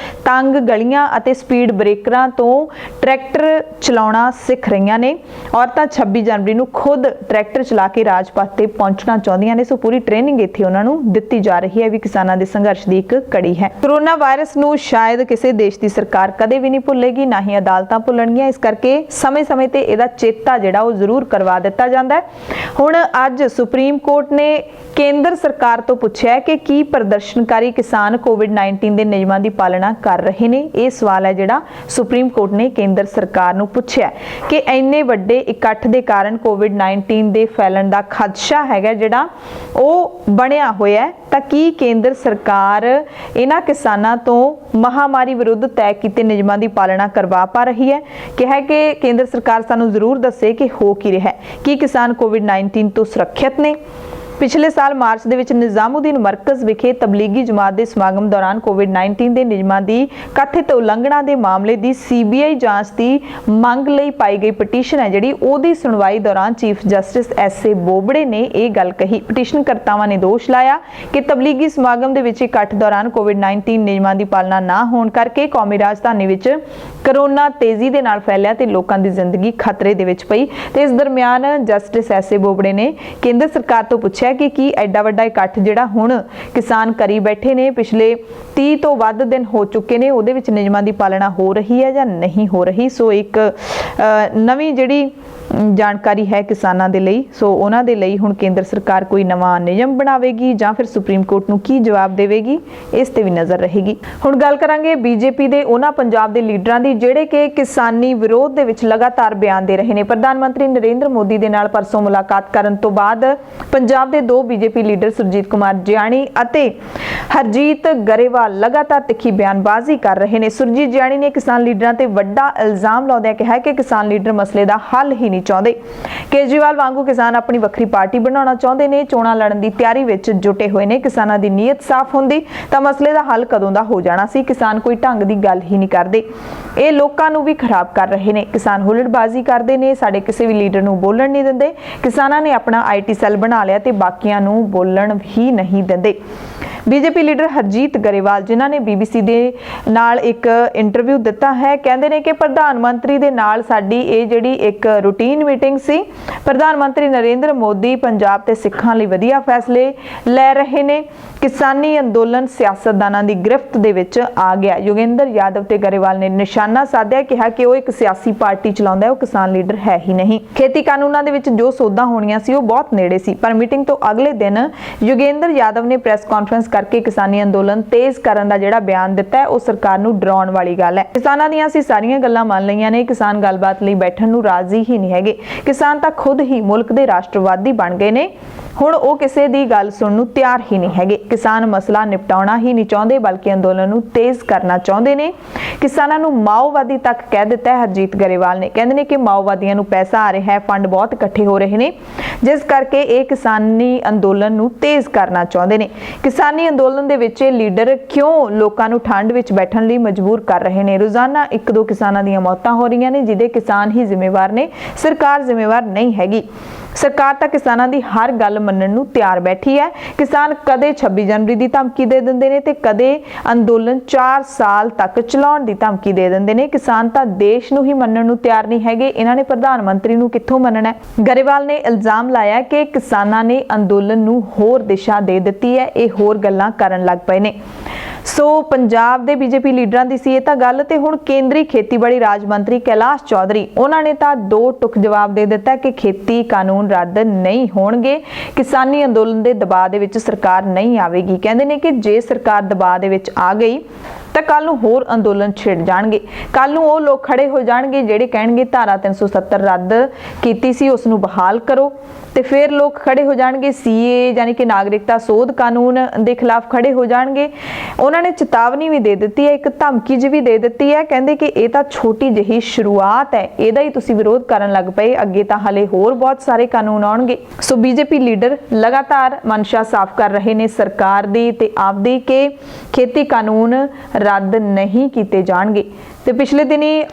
ਤੰਗ ਗਲੀਆਂ ਅਤੇ ਸਪੀਡ ਬ੍ਰੇਕਰਾਂ ਤੋਂ ਟਰੈਕਟਰ ਚਲਾਉਣਾ ਸਿੱਖ ਰਹੀਆਂ ਨੇ। ਔਰਤਾਂ 26 ਜਨਵਰੀ ਨੂੰ ਖੁਦ ਟਰੈਕਟਰ ਚਲਾ ਕੇ ਰਾਜਪਥ ਤੇ ਪਹੁੰਚਣਾ ਚਾਹੁੰਦੀਆਂ ਨੇ। ਸੋ ਪੂਰੀ ਟ੍ਰੇਨਿੰਗ ਇੱਥੇ ਉਹਨਾਂ ਨੂੰ ਦਿੱਤੀ ਜਾ ਰਹੀ ਹੈ, ਵੀ ਕਿਸਾਨਾਂ ਦੇ ਸੰਘਰਸ਼ ਦੀ ਇੱਕ ਕੜੀ ਹੈ। ਕੋਰੋਨਾ ਵਾਇਰਸ ਨੂੰ ਸ਼ਾਇਦ ਕਿਸੇ ਦੇਸ਼ ਦੀ ਸਰਕਾਰ ਕਦੇ ਵੀ ਨਹੀਂ ਭੁੱਲੇਗੀ, ਨਾ ਹੀ ਅਦਾਲਤਾਂ ਭੁੱਲਣਗੀਆਂ। ਇਸ ਕਰਕੇ ਸਮੇਂ-ਸਮੇਂ ਤੇ ਇਹਦਾ ਚੇਤਾ ਜਿਹੜਾ ਉਹ ਜ਼ਰੂਰ ਕਰਵਾ ਦਿੱਤਾ ਜਾਂਦਾ ਹੈ। ਹੁਣ ਅੱਜ ਸੁਪਰੀਮ ਕੋਰਟ ਨੇ ਕੇਂਦਰ ਸਰਕਾਰ ਤੋਂ ਪੁੱਛਿਆ ਕਿ ਕੀ ਪ੍ਰਦਰਸ਼ਨਕਾਰੀ ਕਿਸਾਨ ਕੋਵਿਡ-19 ਦੇ ਨਿਯਮਾਂ ਦੀ ਪਾਲਣਾ ਕਰ ਰਹੇ ਨੇ। ਇਹ ਸਵਾਲ ਹੈ ਜਿਹੜਾ ਸੁਪਰੀਮ ਕੋਰਟ ਨੇ ਕੇਂਦਰ ਸਰਕਾਰ ਨੂੰ ਪੁੱਛਿਆ ਕਿ ਇੰਨੇ ਵੱਡੇ ਇਕੱਠ ਦੇ ਕਾਰਨ ਕੋਵਿਡ-19 ਦੇ ਫੈਲਣ ਦਾ ਖਦਸ਼ਾ ਹੈਗਾ ਜਿਹੜਾ ਉਹ ਬਣਿਆ ਹੋਇਆ ਹੈ, ਤਾਂ ਕੀ ਕੇਂਦਰ ਸਰਕਾਰ ਇਹਨਾਂ ਕਿਸਾਨਾਂ ਤੋਂ ਮਹਾਮਾਰੀ ਵਿਰੁੱਧ ਤੈਅ ਕੀਤੇ ਨਿਯਮਾਂ ਦੀ ਪਾਲਣਾ ਕਰਵਾ ਪਾ ਰਹੀ ਹੈ? ਕਿਹਾ ਕਿ ਕੇਂਦਰ ਸਰਕਾਰ ਸਾਨੂੰ ਜ਼ਰੂਰ ਦੱਸੇ ਕਿ ਹੋ ਕੀ ਰਿਹਾ ਹੈ। ਕੀ ਕਿਸਾਨ ਕੋਵਿਡ-19 ਤੋਂ ਸੁਰੱਖਿਅਤ ਨੇ? ਪਿਛਲੇ ਸਾਲ ਮਾਰਚ ਦੇ ਵਿੱਚ ਨਿਜ਼ਾਮੁਦੀਨ ਮਰਕਜ਼ ਵਿਖੇ ਤਬਲੀਗੀ ਜਮਾਤ ਦੇ ਸਮਾਗਮ ਦੌਰਾਨ ਕੋਵਿਡ-19 ਦੇ ਨਿਯਮਾਂ ਦੀ ਕਥਿਤ ਉਲੰਘਣਾ ਦੇ ਮਾਮਲੇ ਦੀ CBI ਜਾਂਚ ਦੀ ਮੰਗ ਲਈ ਪਾਈ ਗਈ ਪਟੀਸ਼ਨ ਹੈ ਜਿਹੜੀ ਉਹਦੀ ਸੁਣਵਾਈ ਦੌਰਾਨ ਚੀਫ ਜਸਟਿਸ SA ਬੋਬੜੇ ਨੇ ਇਹ ਗੱਲ ਕਹੀ। ਪਟੀਸ਼ਨ ਕਰਤਾਵਾਂ ਨੇ ਦੋਸ਼ ਲਾਇਆ ਕਿ ਤਬਲੀਗੀ ਸਮਾਗਮ ਦੇ ਵਿੱਚ ਇਕੱਠ ਦੌਰਾਨ ਕੋਵਿਡ-19 ਨਿਯਮਾਂ ਦੀ ਪਾਲਣਾ ਨਾ ਹੋਣ ਕਰਕੇ ਕੌਮੀ ਰਾਜਧਾਨੀ ਵਿੱਚ ਕਰੋਨਾ ਤੇਜ਼ੀ ਦੇ ਨਾਲ ਫੈਲਿਆ ਤੇ ਲੋਕਾਂ ਦੀ ਜ਼ਿੰਦਗੀ ਖਤਰੇ ਦੇ ਵਿੱਚ ਪਈ। ਤੇ ਇਸ ਦਰਮਿਆਨ ਜਸਟਿਸ SA ਬੋਬੜੇ ਨੇ ਕੇਂਦਰ ਸਰਕਾਰ ਤੋਂ ਪੁੱਛਿਆ ਪੁੱਛਿਆ ਕਿ ਕੀ ਐਡਾ ਵੱਡਾ ਇਕੱਠ ਜਿਹੜਾ ਹੁਣ ਕਿਸਾਨ ਕਰੀ ਬੈਠੇ ਨੇ, ਪਿਛਲੇ 30 ਤੋਂ ਵੱਧ ਦਿਨ ਹੋ ਚੁੱਕੇ ਨੇ, ਉਹਦੇ ਵਿੱਚ ਨਿਯਮਾਂ ਦੀ ਪਾਲਣਾ ਹੋ ਰਹੀ ਹੈ ਜਾਂ ਨਹੀਂ ਹੋ ਰਹੀ। ਸੋ ਇੱਕ ਨਵੀਂ ਜਿਹੜੀ ਜਾਣਕਾਰੀ ਹੈ ਕਿਸਾਨਾਂ ਦੇ ਲਈ। ਸੋ ਉਹਨਾਂ ਦੇ ਲਈ ਹੁਣ ਕੇਂਦਰ ਸਰਕਾਰ ਕੋਈ ਨਵਾਂ ਨਿਯਮ ਬਣਾਵੇਗੀ ਜਾਂ ਫਿਰ ਸੁਪਰੀਮ ਕੋਰਟ ਨੂੰ ਕੀ ਜਵਾਬ ਦੇਵੇਗੀ, ਇਸ ਤੇ ਵੀ ਨਜ਼ਰ ਰਹੇਗੀ। ਹੁਣ ਗੱਲ ਕਰਾਂਗੇ ਬੀਜੇਪੀ ਦੇ ਉਹਨਾਂ ਪੰਜਾਬ ਦੇ ਲੀਡਰਾਂ ਦੀ ਜਿਹੜੇ ਕਿ ਕਿਸਾਨੀ ਵਿਰੋਧ ਦੇ ਵਿੱਚ ਲਗਾਤਾਰ ਬਿਆਨ ਦੇ ਰਹੇ ਨੇ। ਪ੍ਰਧਾਨ ਮੰਤਰੀ ਨਰਿੰਦਰ ਮੋਦੀ ਦੇ ਨਾਲ ਪਰਸੋਂ ਮੁਲਾਕਾਤ ਕਰਨ ਤੋਂ ਬਾਅਦ ਪੰਜਾਬ ਦੇ ਦੋ ਬੀਜੇਪੀ ਲੀਡਰ ਸੁਰਜੀਤ ਕੁਮਾਰ ਜਿਆਣੀ ਅਤੇ ਹਰਜੀਤ ਗਰੇਵਾਲ ਲਗਾਤਾਰ ਤਿੱਖੀ ਬਿਆਨਬਾਜ਼ੀ ਕਰ ਰਹੇ ਨੇ। ਸੁਰਜੀਤ ਜਿਆਣੀ ਨੇ ਕਿਸਾਨ ਲੀਡਰਾਂ ਤੇ ਵੱਡਾ ਇਲਜ਼ਾਮ ਲਾਉਂਦਿਆਂ ਕਿਹਾ ਕਿ ਕਿਸਾਨ ਲੀਡਰ ਮਸਲੇ ਦਾ ਹੱਲ ਹੀ ਨਹੀਂ ਚਾਹੁੰਦੇ। ਕੇਜਰੀਵਾਲ ਵਾਂਗੂ ਕਿਸਾਨ ਆਪਣੀ ਵੱਖਰੀ ਪਾਰਟੀ ਬਣਾਉਣਾ ਚਾਹੁੰਦੇ ਨੇ, ਚੋਣਾਂ ਲੜਨ ਦੀ ਤਿਆਰੀ ਵਿੱਚ ਜੁਟੇ ਹੋਏ ਨੇ। ਕਿਸਾਨਾਂ ਦੀ ਨੀਅਤ ਸਾਫ਼ ਹੁੰਦੀ ਤਾਂ ਮਸਲੇ ਦਾ ਹੱਲ ਕਦੋਂ ਦਾ ਹੋ ਜਾਣਾ ਸੀ। ਕਿਸਾਨ ਕੋਈ ਢੰਗ ਦੀ ਗੱਲ ਹੀ ਨਹੀਂ ਕਰਦੇ, ਇਹ ਲੋਕਾਂ ਨੂੰ ਵੀ ਖਰਾਬ ਕਰ ਰਹੇ ਨੇ। ਕਿਸਾਨ ਹੁਲੜਬਾਜ਼ੀ ਕਰਦੇ ਨੇ, ਸਾਡੇ ਕਿਸੇ ਵੀ ਲੀਡਰ ਨੂੰ ਬੋਲਣ ਨਹੀਂ ਦਿੰਦੇ। ਕਿਸਾਨਾਂ ਨੇ ਆਪਣਾ ਆਈਟੀ ਸੈੱਲ ਬਣਾ ਲਿਆ ਤੇ ਬਾਕੀਆਂ ਨੂੰ ਬੋਲਣ ਹੀ ਨਹੀਂ ਦਿੰਦੇ। ਬੀਜੇਪੀ ਲੀਡਰ ਹਰਜੀਤ ਗਰੇਵਾਲ ਜਿਨ੍ਹਾਂ ਨੇ BBC ਦੇ ਨਾਲ ਇੱਕ ਇੰਟਰਵਿਊ ਦਿੱਤਾ ਹੈ, ਕਹਿੰਦੇ ਨੇ ਕਿ ਪ੍ਰਧਾਨ ਮੰਤਰੀ ਦੇ ਨਾਲ ਸਾਡੀ ਇਹ ਜਿਹੜੀ ਇੱਕ ਰੂਟੀਨ ਮੀਟਿੰਗ ਸੀ। ਪ੍ਰਧਾਨ ਮੰਤਰੀ ਨਰਿੰਦਰ ਮੋਦੀ ਪੰਜਾਬ ਤੇ ਸਿੱਖਾਂ ਲਈ ਵਧੀਆ ਫੈਸਲੇ ਲੈ ਰਹੇ ਨੇ। ਕਿਸਾਨੀ ਅੰਦੋਲਨ ਸਿਆਸਤਦਾਨਾਂ ਦੀ ਗ੍ਰਿਫਤ ਦੇ ਵਿੱਚ ਆ ਗਿਆ। ਯੋਗੇਂਦਰ ਯਾਦਵ ਤੇ ਗਰੇਵਾਲ ਨੇ ਨਿਸ਼ਾਨਾ ਸਾਧਿਆ, ਕਿਹਾ ਕਿ ਉਹ ਇੱਕ ਸਿਆਸੀ ਪਾਰਟੀ ਚਲਾਉਂਦਾ ਹੈ, ਉਹ ਕਿਸਾਨ ਲੀਡਰ ਹੈ ਹੀ ਨਹੀਂ। ਖੇਤੀ ਕਾਨੂੰਨਾਂ ਦੇ ਵਿੱਚ ਜੋ ਸੋਧਾਂ ਹੋਣੀਆਂ ਸੀ ਉਹ ਬਹੁਤ ਨੇੜੇ ਸੀ, ਪਰ ਮੀਟਿੰਗ ਤੋਂ ਅਗਲੇ ਦਿਨ ਯੋਗੇਂਦਰ ਯਾਦਵ ਨੇ ਪ੍ਰੈਸ ਕਾਨਫਰੰਸ ਕਰਕੇ ਕਿਸਾਨੀ ਅੰਦੋਲਨ ਤੇਜ਼ ਕਰਨ ਦਾ ਜਿਹੜਾ ਬਿਆਨ ਦਿੱਤਾ ਹੈ ਉਹ ਸਰਕਾਰ ਨੂੰ ਡਰਾਉਣ ਵਾਲੀ ਗੱਲ ਹੈ। ਕਿਸਾਨਾਂ ਦੀਆਂ ਅਸੀਂ ਸਾਰੀਆਂ ਗੱਲਾਂ ਮੰਨ ਲਈਆਂ ਨੇ, ਕਿਸਾਨ ਗੱਲਬਾਤ ਲਈ ਬੈਠਣ ਨੂੰ ਰਾਜ਼ੀ ਹੀ ਨਹੀਂ ਹੈਗੇ। ਕਿਸਾਨ ਤਾਂ ਖੁਦ ਹੀ ਮੁਲਕ ਦੇ ਰਾਸ਼ਟਰਵਾਦੀ ਬਣ ਗਏ ਨੇ, ਹੁਣ ਉਹ ਕਿਸੇ ਦੀ ਗੱਲ ਸੁਣਨ ਨੂੰ ਤਿਆਰ ਹੀ ਨਹੀਂ ਹੈਗੇ। ਕਿਸਾਨ ਮਸਲਾ ਨਿਪਟਾਉਣਾ ਹੀ ਨਹੀਂ ਚਾਹੁੰਦੇ, ਬਲਕਿ ਅੰਦੋਲਨ ਨੂੰ ਤੇਜ਼ ਕਰਨਾ ਚਾਹੁੰਦੇ ਨੇ। ਕਿਸਾਨਾਂ ਨੂੰ ਮਾਓਵਾਦੀ ਤੱਕ ਕਹਿ ਦਿੱਤਾ ਹੈ ਹਰਜੀਤ ਗਰੇਵਾਲ ਨੇ। ਕਹਿੰਦੇ ਨੇ ਕਿ ਮਾਓਵਾਦੀਆਂ ਨੂੰ ਪੈਸਾ ਆ ਰਿਹਾ ਹੈ, ਫੰਡ ਬਹੁਤ ਇਕੱਠੇ ਹੋ ਰਹੇ ਨੇ, ਜਿਸ ਕਰਕੇ ਇਹ ਕਿਸਾਨੀ ਅੰਦੋਲਨ ਨੂੰ ਤੇਜ਼ ਕਰਨਾ ਚਾਹੁੰਦੇ ਨੇ। ਕਿਸਾਨੀ ਅੰਦੋਲਨ ਦੇ ਵਿੱਚ ਇਹ ਲੀਡਰ ਕਿਉਂ ਲੋਕਾਂ ਨੂੰ ਠੰਡ ਵਿੱਚ ਬੈਠਣ ਲਈ ਮਜਬੂਰ ਕਰ ਰਹੇ ਨੇ? ਰੋਜ਼ਾਨਾ 1-2 ਕਿਸਾਨਾਂ ਦੀਆਂ ਮੌਤਾਂ ਹੋ ਰਹੀਆਂ ਨੇ, ਜਿਹਦੇ ਕਿਸਾਨ ਹੀ ਜ਼ਿੰਮੇਵਾਰ ਨੇ, ਸਰਕਾਰ ਜ਼ਿੰਮੇਵਾਰ ਨਹੀਂ ਹੈਗੀ। ਸਰਕਾਰ ਤਾਂ ਕਿਸਾਨਾਂ ਦੀ ਹਰ ਗੱਲ ਮੰਨਣ ਨੂੰ ਤਿਆਰ ਬੈਠੀ ਹੈ। ਕਿਸਾਨ ਕਦੇ 26 ਜਨਵਰੀ ਦੀ ਧਮਕੀ ਦੇ ਦਿੰਦੇ ਨੇ ਤੇ ਕਦੇ ਅੰਦੋਲਨ 4 ਸਾਲ ਤੱਕ ਚਲਾਉਣ ਦੀ ਧਮਕੀ ਦੇ ਦਿੰਦੇ ਨੇ। ਕਿਸਾਨ ਤਾਂ ਦੇਸ਼ ਨੂੰ ਹੀ ਮੰਨਣ ਨੂੰ ਤਿਆਰ ਨਹੀਂ ਹੈਗੇ, ਇਹਨਾਂ ਨੇ ਪ੍ਰਧਾਨ ਮੰਤਰੀ ਨੂੰ ਕਿੱਥੋਂ ਮੰਨਣਾ ਹੈ? ਗਰੇਵਾਲ ਨੇ ਇਲਜ਼ਾਮ ਲਾਇਆ ਕਿ ਕਿਸਾਨਾਂ ਨੇ ਅੰਦੋਲਨ ਨੂੰ ਹੋਰ ਦਿਸ਼ਾ ਦੇ ਦਿੱਤੀ ਹੈ, ਇਹ ਹੋਰ ਗੱਲਾਂ ਕਰਨ ਲੱਗ ਪਏ ਨੇ। ਸੋ ਪੰਜਾਬ ਦੇ ਬੀਜੇਪੀ ਲੀਡਰਾਂ ਦੀ ਸੀ ਇਹ ਤਾਂ ਗੱਲ। ਤੇ ਹੁਣ ਕੇਂਦਰੀ ਖੇਤੀਬਾੜੀ ਰਾਜ ਮੰਤਰੀ ਕੈਲਾਸ਼ ਚੌਧਰੀ ਉਹਨਾਂ ਨੇ ਤਾਂ 2 ਟੁਕ ਜਵਾਬ ਦੇ ਦਿੱਤਾ ਕਿ ਖੇਤੀ ਕਾਨੂੰਨ ਰੱਦ ਨਹੀਂ ਹੋਣਗੇ, ਕਿਸਾਨੀ ਅੰਦੋਲਨ ਦੇ ਦਬਾਅ ਦੇ ਵਿੱਚ ਸਰਕਾਰ ਨਹੀਂ ਆਵੇਗੀ। ਕਹਿੰਦੇ ਨੇ ਕਿ ਜੇ ਸਰਕਾਰ ਦਬਾਅ ਦੇ ਵਿੱਚ ਆ ਗਈ ਤਾਂ ਕੱਲ ਨੂੰ ਹੋਰ ਅੰਦੋਲਨ ਛਿੜ ਜਾਣਗੇ। ਕੱਲ ਨੂੰ ਉਹ ਲੋਕ ਖੜੇ ਹੋ ਜਾਣਗੇ ਜਿਹੜੇ ਕਹਿਣਗੇ ਧਾਰਾ 370 ਰੱਦ ਕੀਤੀ ਸੀ, ਉਸ ਨੂੰ ਬਹਾਲ ਕਰੋ। ਤੇ ਫਿਰ ਲੋਕ ਖੜੇ ਹੋ ਜਾਣਗੇ CAA ਯਾਨੀ ਕਿ ਨਾਗਰਿਕਤਾ ਸੋਧ ਕਾਨੂੰਨ ਦੇ ਖਿਲਾਫ ਖੜੇ ਹੋ ਜਾਣਗੇ। ਉਹਨਾਂ ਨੇ ਚੇਤਾਵਨੀ ਵੀ ਦੇ ਦਿੱਤੀ ਹੈ, ਇੱਕ ਧਮਕੀ ਜਿਹੀ ਵੀ ਦੇ ਦਿੱਤੀ ਹੈ। ਕਹਿੰਦੇ ਕਿ ਇਹ ਤਾਂ ਛੋਟੀ ਜਿਹੀ ਸ਼ੁਰੂਆਤ ਹੈ, ਇਹਦਾ ਹੀ ਤੁਸੀਂ ਵਿਰੋਧ ਕਰਨ ਲੱਗ ਪਏ, ਅੱਗੇ ਤਾਂ ਹਲੇ ਹੋਰ ਬਹੁਤ ਸਾਰੇ ਕਾਨੂੰਨ ਆਉਣਗੇ। ਸੋ ਬੀਜੇਪੀ ਲੀਡਰ ਲਗਾਤਾਰ ਮਨਸ਼ਾ ਸਾਫ਼ ਕਰ ਰਹੇ ਨੇ ਸਰਕਾਰ ਦੀ ਤੇ ਆਪਦੀ ਕਿ ਖੇਤੀ ਕਾਨੂੰਨ ਰੱਦ ਨਹੀਂ ਕੀਤੇ ਜਾਣਗੇ। ਤੇ ਪਿਛਲੇ ਦਿਨੀ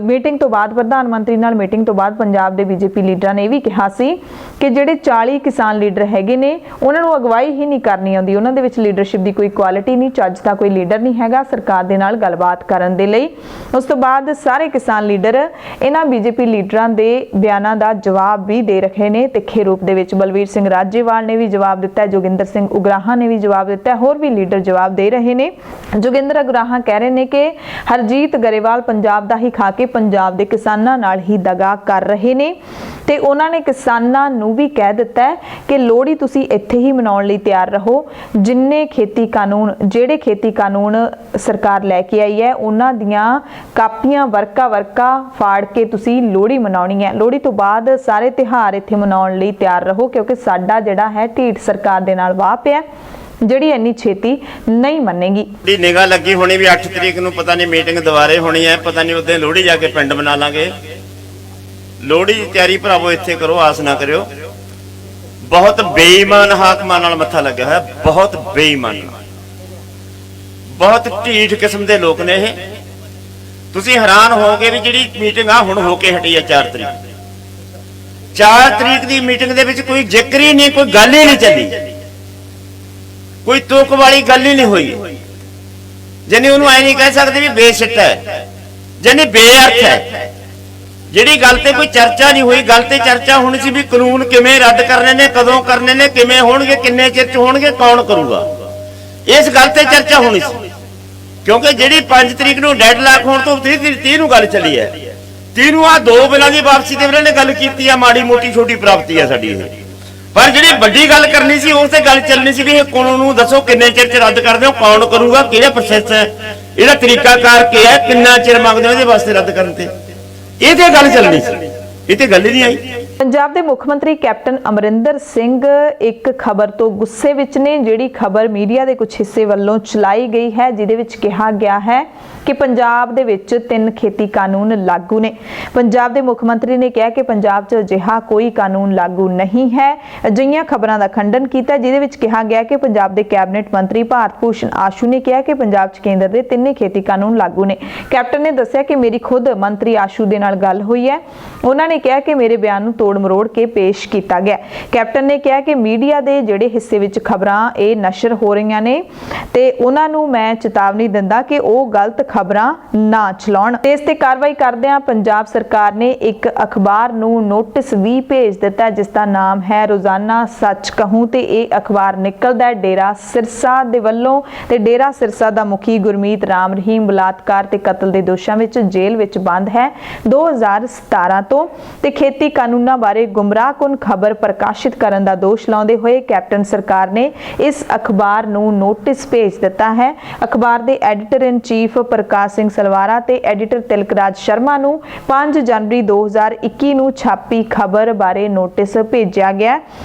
ਮੀਟਿੰਗ ਤੋਂ ਬਾਅਦ ਪ੍ਰਧਾਨ ਮੰਤਰੀ ਨਾਲ ਮੀਟਿੰਗ ਤੋਂ ਬਾਅਦ ਪੰਜਾਬ ਦੇ ਬੀਜੇਪੀ ਲੀਡਰਾਂ ਨੇ ਇਹ ਵੀ ਕਿਹਾ ਸੀ ਕਿ ਜਿਹੜੇ 40 ਕਿਸਾਨ ਲੀਡਰ ਹੈਗੇ ਨੇ ਉਹਨਾਂ ਨੂੰ ਅਗਵਾਈ ਹੀ ਨਹੀਂ ਕਰਨੀ ਆਉਂਦੀ, ਉਹਨਾਂ ਦੇ ਵਿੱਚ ਲੀਡਰਸ਼ਿਪ ਦੀ ਕੋਈ ਕੁਆਲਿਟੀ ਨਹੀਂ, ਚੱਜ ਦਾ ਕੋਈ ਲੀਡਰ ਨਹੀਂ ਹੈਗਾ ਸਰਕਾਰ ਦੇ ਨਾਲ ਗੱਲਬਾਤ ਕਰਨ ਦੇ ਲਈ। ਉਸ ਤੋਂ ਬਾਅਦ ਸਾਰੇ ਕਿਸਾਨ ਲੀਡਰ ਇਹਨਾਂ ਬੀਜੇਪੀ ਲੀਡਰਾਂ ਦੇ ਬਿਆਨਾਂ ਦਾ ਜਵਾਬ ਵੀ ਦੇ ਰਹੇ ਨੇ ਤਿੱਖੇ ਰੂਪ ਦੇ ਵਿੱਚ। ਬਲਵੀਰ ਸਿੰਘ ਰਾਜੇਵਾਲ ਨੇ ਵੀ ਜਵਾਬ ਦਿੱਤਾ, ਜੋਗਿੰਦਰ ਸਿੰਘ ਉਗਰਾਹਾਂ ਨੇ ਵੀ ਜਵਾਬ ਦਿੱਤਾ, ਹੋਰ ਵੀ ਲੀਡਰ ਜਵਾਬ ਦੇ ਰਹੇ ਨੇ। ਜੋਗਿੰਦਰ ਉਗਰਾਹਾਂ ਕਹਿ ਰਹੇ ਨੇ ਕਿ ਹਰਜੀਤ ਗਰੇਵਾਲ ਪੰਜਾਬ ਦਾ ਹੀ ਖਾ ਕੇ ਪੰਜਾਬ ਦੇ ਕਿਸਾਨਾਂ ਨਾਲ ਹੀ ਦਗਾ ਕਰ ਰਹੇ ਨੇ ਤੇ ਉਹਨਾਂ ਨੇ ਕਿਸਾਨਾਂ ਨੂੰ ਵੀ ਕਹਿ ਦਿੱਤਾ ਹੈ ਕਿ ਲੋਹੜੀ ਤੁਸੀਂ ਇੱਥੇ ਹੀ ਮਨਾਉਣ ਲਈ ਤਿਆਰ ਰਹੋ। ਜਿੰਨੇ ਖੇਤੀ ਕਾਨੂੰਨ ਜਿਹੜੇ ਖੇਤੀ ਕਾਨੂੰਨ ਸਰਕਾਰ ਲੈ ਕੇ ਆਈ ਹੈ ਉਹਨਾਂ ਦੀਆਂ ਕਾਪੀਆਂ ਵਰਕਾ ਫਾੜ ਕੇ ਤੁਸੀਂ ਲੋਹੜੀ ਮਨਾਉਣੀ ਹੈ। ਲੋਹੜੀ ਤੋਂ ਬਾਅਦ ਸਾਰੇ ਤਿਉਹਾਰ ਇੱਥੇ ਮਨਾਉਣ ਲਈ ਤਿਆਰ ਰਹੋ, ਕਿਉਂਕਿ ਸਾਡਾ ਜਿਹੜਾ ਹੈ ਢੀਠ ਸਰਕਾਰ ਦੇ ਨਾਲ ਵਾਹ ਪਿਆ ਜਿਹੜੀ ਇੰਨੀ ਛੇਤੀ ਨਹੀਂ ਮੰਨੇਗੀ। ਦੀ ਨਿਗਾਹ ਲੱਗੀ ਹੋਣੀ ਵੀ 8 ਤਰੀਕ ਨੂੰ ਪਤਾ ਨਹੀਂ ਮੀਟਿੰਗ ਦੁਬਾਰੇ ਹੋਣੀ ਹੈ, ਪਤਾ ਨਹੀਂ ਉਦੋਂ ਲੋਹੜੀ ਜਾ ਕੇ ਪਿੰਡ ਬਣਾ ਲਾਂਗੇ। ਲੋਹੜੀ ਦੀ ਤਿਆਰੀ ਭਰਾਵੋ ਇੱਥੇ ਕਰੋ, ਆਸ ਨਾ ਕਰਿਓ। ਬਹੁਤ ਬੇਈਮਾਨ ਹਾਕਮਾਂ ਨਾਲ ਮੱਥਾ ਲੱਗਿਆ ਹੋਇਆ, ਬਹੁਤ ਬੇਈਮਾਨ, ਬਹੁਤ ਢੀਠ ਕਿਸਮ ਦੇ ਲੋਕ ਨੇ ਇਹ। ਤੁਸੀਂ ਹੈਰਾਨ ਹੋਵੋਗੇ ਵੀ ਜਿਹੜੀ ਮੀਟਿੰਗ ਆ ਹੁਣ ਹੋ ਕੇ ਹਟੀ ਆ 4 ਤਰੀਕ ਦੀ ਮੀਟਿੰਗ ਦੇ ਵਿੱਚ ਕੋਈ ਜ਼ਿਕਰ ਹੀ ਨਹੀਂ, ਕੋਈ ਗੱਲ ਹੀ ਨਹੀਂ ਚੱਲੀ, ਕੋਈ ਤੁਕ ਵਾਲੀ ਗੱਲ ਹੀ ਨਹੀਂ ਹੋਈ। ਜਾਨੀ ਉਹਨੂੰ ਐ ਨਹੀਂ ਕਹਿ ਸਕਦੇ ਵੀ ਬੇਸਿੱਟਾ ਹੈ, ਜਾਨੀ ਬੇਅਰਥ ਹੈ। ਜਿਹੜੀ ਗੱਲ ਤੇ ਕੋਈ ਚਰਚਾ ਨਹੀਂ ਹੋਈ, ਗੱਲ ਤੇ ਚਰਚਾ ਹੋਣੀ ਸੀ ਵੀ ਕਾਨੂੰਨ ਕਿਵੇਂ ਰੱਦ ਕਰਨੇ ਨੇ, ਕਦੋਂ ਕਰਨੇ ਨੇ, ਕਿਵੇਂ ਹੋਣਗੇ, ਕਿੰਨੇ ਚਿਰ ਚ ਹੋਣਗੇ, ਕੌਣ ਕਰੂਗਾ। ਇਸ ਗੱਲ ਤੇ ਚਰਚਾ ਹੋਣੀ ਸੀ, ਕਿਉਂਕਿ ਜਿਹੜੀ 5 ਤਰੀਕ ਨੂੰ ਡੈਡਲਾਕ ਹੋਣ ਤੋਂ 30 ਨੂੰ ਗੱਲ ਚੱਲੀ ਹੈ। 30 ਨੂੰ ਆ 2 ਬਿੱਲਾਂ ਦੀ ਵਾਪਸੀ ਤੇ ਉਹਨਾਂ ਨੇ ਗੱਲ ਕੀਤੀ ਆ, ਮਾੜੀ ਮੋਟੀ ਛੋਟੀ ਪ੍ਰਾਪਤੀ ਆ ਸਾਡੀ ਇਹ। ਪਰ ਜਿਹੜੀ ਵੱਡੀ ਗੱਲ ਕਰਨੀ ਸੀ ਉਸ ਤੇ ਗੱਲ ਚੱਲਣੀ ਸੀ ਵੀ ਇਹ ਕਾਨੂੰਨ ਨੂੰ ਦੱਸੋ ਕਿੰਨੇ ਚਿਰ ਚ ਰੱਦ ਕਰਦੇ ਹੋ, ਕੌਣ ਕਰੂਗਾ, ਕਿਹੜਾ ਪ੍ਰੋਸੈਸ ਹੈ, ਇਹਦਾ ਤਰੀਕਾਕਾਰ ਕੀ ਹੈ, ਕਿੰਨਾ ਚਿਰ ਮੰਗਦੇ ਹੋ ਇਹਦੇ ਵਾਸਤੇ ਰੱਦ ਕਰਨ ਤੇ। ਇਹ ਤੇ ਗੱਲ ਚੱਲਣੀ ਸੀ, ਇਹ ਤੇ ਗੱਲ ਹੀ ਨਹੀਂ ਆਈ। ਪੰਜਾਬ ਦੇ ਮੁੱਖ ਮੰਤਰੀ ਕੈਪਟਨ ਅਮਰਿੰਦਰ ਸਿੰਘ ਇੱਕ ਖਬਰ ਤੋਂ ਗੁੱਸੇ ਵਿੱਚ ਨੇ, ਜਿਹੜੀ ਖਬਰ ਮੀਡੀਆ ਦੇ ਕੁਝ ਹਿੱਸੇ ਵੱਲੋਂ ਚਲਾਈ ਗਈ ਹੈ, ਜਿਹਦੇ ਵਿੱਚ ਕਿਹਾ ਗਿਆ ਹੈ ਕਿ ਪੰਜਾਬ ਦੇ ਵਿੱਚ 3 ਖੇਤੀ ਕਾਨੂੰਨ ਲਾਗੂ ਨੇ। ਪੰਜਾਬ ਦੇ ਮੁੱਖ ਮੰਤਰੀ ਨੇ ਕਿਹਾ ਕਿ ਪੰਜਾਬ 'ਚ ਅਜਿਹਾ ਕੋਈ ਕਾਨੂੰਨ ਲਾਗੂ ਨਹੀਂ ਹੈ। ਅਜਿਹੀਆਂ ਖਬਰਾਂ ਦਾ ਖੰਡਨ ਕੀਤਾ, ਜਿਹਦੇ ਵਿੱਚ ਕਿਹਾ ਗਿਆ ਕਿ ਪੰਜਾਬ ਦੇ ਕੈਬਨਿਟ ਮੰਤਰੀ ਭਾਰਤ ਭੂਸ਼ਣ ਆਸ਼ੂ ਨੇ ਕਿਹਾ ਕਿ ਪੰਜਾਬ 'ਚ ਕੇਂਦਰ ਦੇ 3 ਖੇਤੀ ਕਾਨੂੰਨ ਲਾਗੂ ਨੇ। ਕੈਪਟਨ ਨੇ ਦੱਸਿਆ ਕਿ ਮੇਰੀ ਖੁਦ ਮੰਤਰੀ ਆਸ਼ੂ ਦੇ ਨਾਲ ਗੱਲ ਹੋਈ ਹੈ, ਉਹਨਾਂ ਨੇ ਕਿਹਾ ਕਿ ਮੇਰੇ ਬਿਆਨ ਨੂੰ ਤੋੜ ਮਰੋੜ ਕੇ ਪੇਸ਼ ਕੀਤਾ ਗਿਆ। ਕੈਪਟਨ ਨੇ ਕਿਹਾ ਕਿ ਮੀਡੀਆ ਦੇ ਜਿਹੜੇ ਹਿੱਸੇ ਵਿੱਚ ਖਬਰਾਂ ਇਹ ਨਸ਼ਰ ਹੋ ਰਹੀਆਂ ਨੇ ਤੇ ਉਹਨਾਂ ਨੂੰ ਮੈਂ ਚੇਤਾਵਨੀ ਦਿੰਦਾ ਕਿ ਉਹ ਗਲਤ ਖਬਰਾਂ ਨਾ ਚਲਾਉਣ। ਤੇ ਇਸ ਤੇ ਕਾਰਵਾਈ ਕਰਦਿਆਂ ਪੰਜਾਬ ਸਰਕਾਰ ਨੇ ਇੱਕ ਅਖਬਾਰ ਨੂੰ ਨੋਟਿਸ ਵੀ ਭੇਜ ਦਿੱਤਾ, ਜਿਸ ਦਾ ਨਾਮ ਹੈ ਰੋਜ਼ਾਨਾ ਸੱਚ ਕਹੂੰ, ਤੇ ਇਹ ਅਖਬਾਰ ਨਿਕਲਦਾ ਡੇਰਾ ਸਿਰਸਾ ਦੇ ਵੱਲੋਂ। ਤੇ ਡੇਰਾ ਸਿਰਸਾ ਦਾ ਮੁਖੀ ਗੁਰਮੀਤ ਰਾਮ ਰਹੀਮ ਬਲਾਤਕਾਰ ਤੇ ਕਤਲ ਦੇ ਦੋਸ਼ਾਂ ਵਿੱਚ ਜੇਲ੍ਹ ਵਿੱਚ ਬੰਦ ਹੈ 2017 ਤੋਂ। ਤੇ ਖੇਤੀ ਕਾਨੂੰਨਾਂ ਬਾਰੇ ਗੁੰਮਰਾਹਕੁਨ ਖਬਰ ਪ੍ਰਕਾਸ਼ਿਤ ਕਰਨ ਦਾ ਦੋਸ਼ ਲਾਉਂਦੇ ਹੋਏ ਕੈਪਟਨ ਸਰਕਾਰ ਨੇ ਇਸ ਅਖਬਾਰ ਨੂੰ ਨੋਟਿਸ ਭੇਜ ਦਿੱਤਾ ਹੈ। ਅਖਬਾਰ ਦੇ ਐਡੀਟਰ ਇਨ ਚੀਫ ਪ੍ਰਕਾਸ਼ ਸਿੰਘ ਸਲਵਾਰਾ ਤੇ ਐਡੀਟਰ ਤਿਲਕਰਾਜ ਸ਼ਰਮਾ ਨੂੰ 5 ਜਨਵਰੀ 2021 ਨੂੰ ਛਾਪੀ ਖਬਰ ਬਾਰੇ ਨੋਟਿਸ ਭੇਜਿਆ ਗਿਆ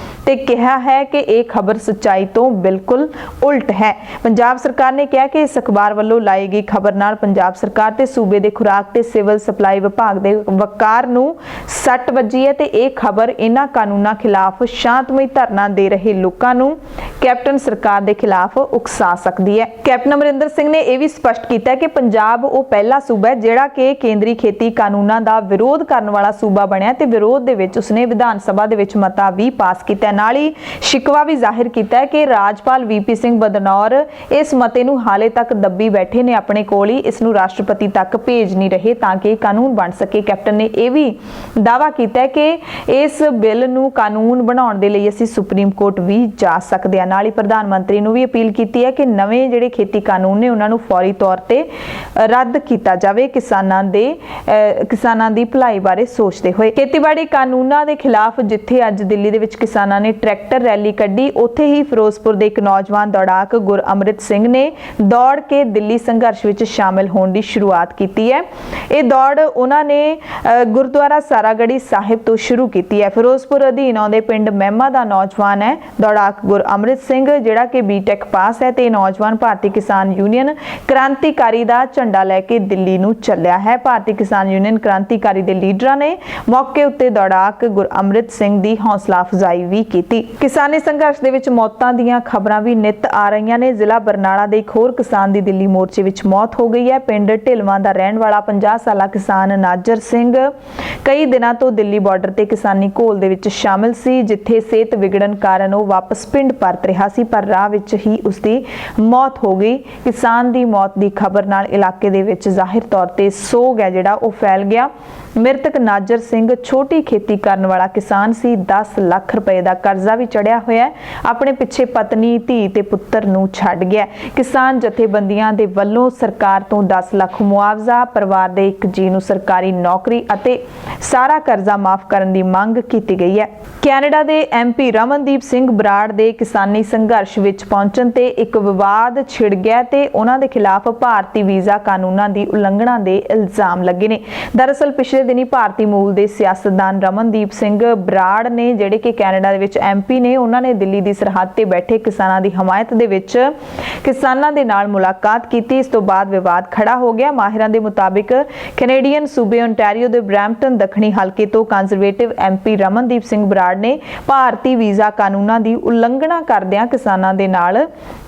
ਤੇ ਕਿਹਾ ਹੈ ਕਿ ਇਹ ਖਬਰ ਸੱਚਾਈ ਤੋਂ ਬਿਲਕੁਲ ਉਲਟ ਹੈ। ਪੰਜਾਬ ਸਰਕਾਰ ਨੇ ਕਿਹਾ ਕਿ ਇਸ ਅਖਬਾਰ ਵੱਲੋਂ ਲਾਈ ਗਈ ਖਬਰ ਨਾਲ ਪੰਜਾਬ ਸਰਕਾਰ ਤੇ ਸੂਬੇ ਦੇ ਖੁਰਾਕ ਤੇ ਸਿਵਲ ਸਪਲਾਈ ਵਿਭਾਗ ਦੇ ਵਕਾਰ ਨੂੰ ਸੱਟ ਵੱਜੀ ਹੈ ਤੇ ਇਹ ਖਬਰ ਇਹਨਾਂ ਕਾਨੂੰਨਾਂ ਖਿਲਾਫ ਸ਼ਾਂਤਮਈ ਧਰਨਾ ਦੇ ਰਹੇ ਲੋਕਾਂ ਨੂੰ ਕੈਪਟਨ ਸਰਕਾਰ ਦੇ ਖਿਲਾਫ ਉਕਸਾ ਸਕਦੀ ਹੈ। ਕੈਪਟਨ ਅਮਰਿੰਦਰ ਸਿੰਘ ਨੇ ਇਹ ਵੀ ਸਪਸ਼ਟ ਕੀਤਾ ਕਿ ਪੰਜਾਬ ਉਹ ਪਹਿਲਾ ਸੂਬਾ ਹੈ ਜਿਹੜਾ ਕਿ ਕੇਂਦਰੀ ਖੇਤੀ ਕਾਨੂੰਨਾਂ ਦਾ ਵਿਰੋਧ ਕਰਨ ਵਾਲਾ ਸੂਬਾ ਬਣਿਆ ਤੇ ਵਿਰੋਧ ਦੇ ਵਿੱਚ ਉਸਨੇ ਵਿਧਾਨ ਸਭਾ ਦੇ ਵਿੱਚ ਮਤਾ ਵੀ ਪਾਸ ਕੀਤਾ। ਨਾਲ ਹੀ ਸ਼ਿਕਵਾ ਵੀ ਜ਼ਾਹਿਰ ਕੀਤਾ ਹੈ ਕਿ ਰਾਜਪਾਲ ਵੀਪੀ ਸਿੰਘ ਬਦਨੌਰ ਇਸ ਮਤੇ ਨੂੰ ਹਾਲੇ ਤੱਕ ਦੱਬੀ ਬੈਠੇ ਨੇ ਆਪਣੇ ਕੋਲ ਹੀ, ਇਸ ਨੂੰ ਰਾਸ਼ਟਰਪਤੀ ਤੱਕ ਭੇਜ ਨਹੀਂ ਰਹੇ ਤਾਂ ਕਿ ਕਾਨੂੰਨ ਬਣ ਸਕੇ। ਕੈਪਟਨ ਨੇ ਇਹ ਵੀ ਦਾਅਵਾ ਕੀਤਾ ਹੈ ਕਿ ਇਸ ਬਿੱਲ ਨੂੰ ਕਾਨੂੰਨ ਬਣਾਉਣ ਦੇ ਲਈ ਅਸੀਂ ਸੁਪਰੀਮ ਕੋਰਟ ਵੀ ਜਾ ਸਕਦੇ ਹਾਂ। ਨਾਲ ਹੀ ਪ੍ਰਧਾਨ ਮੰਤਰੀ ਨੂੰ ਵੀ ਅਪੀਲ ਕੀਤੀ ਹੈ ਕਿ ਨਵੇਂ ਜਿਹੜੇ ਖੇਤੀ ਕਾਨੂੰਨ ਨੇ ਉਹਨਾਂ ਨੂੰ ਫੌਰੀ ਤੌਰ ਤੇ ਰੱਦ ਕੀਤਾ ਜਾਵੇ, ਕਿਸਾਨਾਂ ਦੀ ਭਲਾਈ ਬਾਰੇ ਸੋਚਦੇ ਹੋਏ। ਖੇਤੀਬਾੜੀ ਕਾਨੂੰਨਾਂ ਦੇ ਖਿਲਾਫ ਜਿੱਥੇ ਅੱਜ ਦਿੱਲੀ ਦੇ ਵਿੱਚ ਕਿਸਾਨਾਂ ਨੇ ਟਰੈਕਟਰ ਰੈਲੀ ਕੱਢੀ, ਉੱਥੇ ਹੀ ਫਿਰੋਜ਼ਪੁਰ ਦੇ ਇੱਕ ਨੌਜਵਾਨ ਦੌੜਾਕ ਗੁਰਅਮਰਿਤ ਸਿੰਘ ਨੇ ਦੌੜ ਕੇ ਦਿੱਲੀ ਸੰਘਰਸ਼ ਵਿੱਚ ਸ਼ਾਮਿਲ ਹੋਣ ਦੀ ਸ਼ੁਰੂਆਤ ਕੀਤੀ ਹੈ। ਇਹ ਦੌੜ ਉਹਨਾਂ ਨੇ ਗੁਰਦੁਆਰਾ ਸਾਰਾਗੜੀ ਸਾਹਿਬ ਤੋਂ ਸ਼ੁਰੂ ਕੀਤੀ ਹੈ। ਫਿਰੋਜ਼ਪੁਰ ਅਧੀਨ ਆਉਂਦੇ ਪਿੰਡ ਮਹਿਮਾ ਦਾ ਨੌਜਵਾਨ ਹੈ ਦੌੜਾਕ ਗੁਰਅਮਰਿਤ ਸਿੰਘ, ਜਿਹੜਾ ਕਿ ਬੀਟੈਕ ਪਾਸ ਹੈ ਤੇ ਨੌਜਵਾਨ ਭਾਰਤੀ ਕਿਸਾਨ ਯੂਨੀਅਨ ਕ੍ਰਾਂਤੀਕਾਰੀ ਦਾ ਝੰਡਾ ਲੈ ਕੇ ਦਿੱਲੀ ਨੂੰ ਚੱਲਿਆ ਹੈ। ਭਾਰਤੀ ਕਿਸਾਨ ਯੂਨੀਅਨ ਕ੍ਰਾਂਤੀਕਾਰੀ ਦੇ ਲੀਡਰਾਂ ਨੇ ਮੌਕੇ ਉੱਤੇ ਦੌੜਾਕ ਗੁਰਅਮਰਿਤ ਸਿੰਘ ਦੀ ਹੌਸਲਾ ਅਫਜ਼ਾਈ ਵੀ ਕੀਤੀ। ਕਿਸਾਨੀ ਸੰਘਰਸ਼ ਦੇ ਵਿੱਚ ਮੌਤਾਂ ਦੀਆਂ ਖਬਰਾਂ ਵੀ ਨਿੱਤ ਆ ਰਹੀਆਂ ਨੇ। ਜ਼ਿਲ੍ਹਾ ਬਰਨਾਲਾ ਦੇ ਇੱਕ ਹੋਰ ਕਿਸਾਨ ਦੀ ਦਿੱਲੀ ਮੋਰਚੇ ਵਿੱਚ ਮੌਤ ਹੋ ਗਈ ਹੈ। ਪਿੰਡ ਢਿਲਵਾਂ ਦਾ ਰਹਿਣ ਵਾਲਾ 50 ਸਾਲਾ ਕਿਸਾਨ ਨਾਜਰ ਸਿੰਘ ਕਈ ਦਿਨਾਂ ਤੋਂ ਦਿੱਲੀ ਬਾਰਡਰ ਤੇ ਕਿਸਾਨੀ ਘੋਲ ਦੇ ਵਿੱਚ ਸ਼ਾਮਿਲ ਸੀ, ਜਿੱਥੇ ਸਿਹਤ ਵਿਗੜਨ ਕਾਰਨ ਉਹ ਵਾਪਸ ਪਿੰਡ ਪਰਤ ਰਿਹਾ ਸੀ, ਪਰ ਰਾਹ ਵਿੱਚ ਹੀ ਉਸਦੀ ਮੌਤ ਹੋ ਗਈ। ਕਿਸਾਨ ਦੀ ਮੌਤ ਦੀ ਖਬਰ ਨਾਲ ਇਲਾਕੇ ਦੇ ਵਿੱਚ ਜ਼ਾਹਿਰ ਤੌਰ ਤੇ ਸੋਗ ਹੈ ਜਿਹੜਾ ਉਹ ਫੈਲ ਗਿਆ। ਮ੍ਰਿਤਕ ਨਾਜਰ ਸਿੰਘ ਛੋਟੀ ਖੇਤੀ ਕਰਨ ਵਾਲਾ ਕਿਸਾਨ ਸੀ। 10 ਲੱਖ ਰੁਪਏ ਦਾ ਕਰਜ਼ਾ ਵੀ ਚੜਿਆ ਹੋਇਆ ਹੈ। ਆਪਣੇ ਪਿੱਛੇ ਪਤਨੀ, ਧੀ ਤੇ ਪੁੱਤਰ ਨੂੰ ਛੱਡ ਗਿਆ। ਕਿਸਾਨ ਜਥੇਬੰਦੀਆਂ ਦੇ ਵੱਲੋਂ ਸਰਕਾਰ ਤੋਂ 10 ਲੱਖ ਮੁਆਵਜ਼ਾ, ਪਰਿਵਾਰ ਦੇ ਇੱਕ ਜੀ ਨੂੰ ਸਰਕਾਰੀ ਨੌਕਰੀ ਅਤੇ ਸਾਰਾ ਕਰਜ਼ਾ ਮਾਫ ਕਰਨ ਦੀ ਮੰਗ ਕੀਤੀ ਗਈ ਹੈ। ਕੈਨੇਡਾ ਦੇ ਐਮਪੀ ਰਮਨਦੀਪ ਸਿੰਘ ਬਰਾੜ ਦੇ ਕਿਸਾਨੀ ਸੰਘਰਸ਼ ਵਿੱਚ ਪਹੁੰਚਣ ਤੇ ਇੱਕ ਵਿਵਾਦ ਛਿੜ ਗਿਆ ਤੇ ਉਹਨਾਂ ਦੇ ਖਿਲਾਫ ਭਾਰਤੀ ਵੀਜ਼ਾ ਕਾਨੂੰਨਾਂ ਦੀ ਉਲੰਘਣਾ ਦੇ ਇਲਜ਼ਾਮ ਲੱਗੇ ਨੇ। ਦਰਅਸਲ ਪਿਛਲੇ ਦਿਨੀ ਭਾਰਤੀ ਮੂਲ ਦੇ ਸਿਆਸਤਦਾਨ ਰਮਨਦੀਪ ਸਿੰਘ ਬਰਾੜ ਨੇ, ਜਿਹੜੇ ਕਿ ਕੈਨੇਡਾ ਦੇ ਵਿੱਚ ਐਮਪੀ ਨੇ, ਉਹਨਾਂ ਨੇ ਦਿੱਲੀ ਦੀ ਸਰਹੱਦ ਤੇ ਬੈਠੇ ਕਿਸਾਨਾਂ ਦੀ ਹਮਾਇਤ ਦੇ ਵਿੱਚ ਕਿਸਾਨਾਂ ਦੇ ਨਾਲ ਮੁਲਾਕਾਤ ਕੀਤੀ। ਇਸ ਤੋਂ ਬਾਅਦ ਵਿਵਾਦ ਖੜਾ ਹੋ ਗਿਆ। ਮਾਹਿਰਾਂ ਦੇ ਮੁਤਾਬਿਕ ਕੈਨੇਡੀਅਨ ਸੂਬੇ ਓਨਟਾਰੀਓ ਦੇ ਬਰੈਂਪਟਨ ਦੱਖਣੀ ਹਲਕੇ ਤੋਂ ਕੰਜ਼ਰਵੇਟਿਵ ਐਮਪੀ ਰਮਨਦੀਪ ਸਿੰਘ ਬਰਾੜ ਨੇ ਭਾਰਤੀ ਵੀਜ਼ਾ ਕਾਨੂੰਨਾਂ ਦੀ ਉਲੰਘਣਾ ਕਰਦਿਆਂ ਕਿਸਾਨਾਂ ਦੇ ਨਾਲ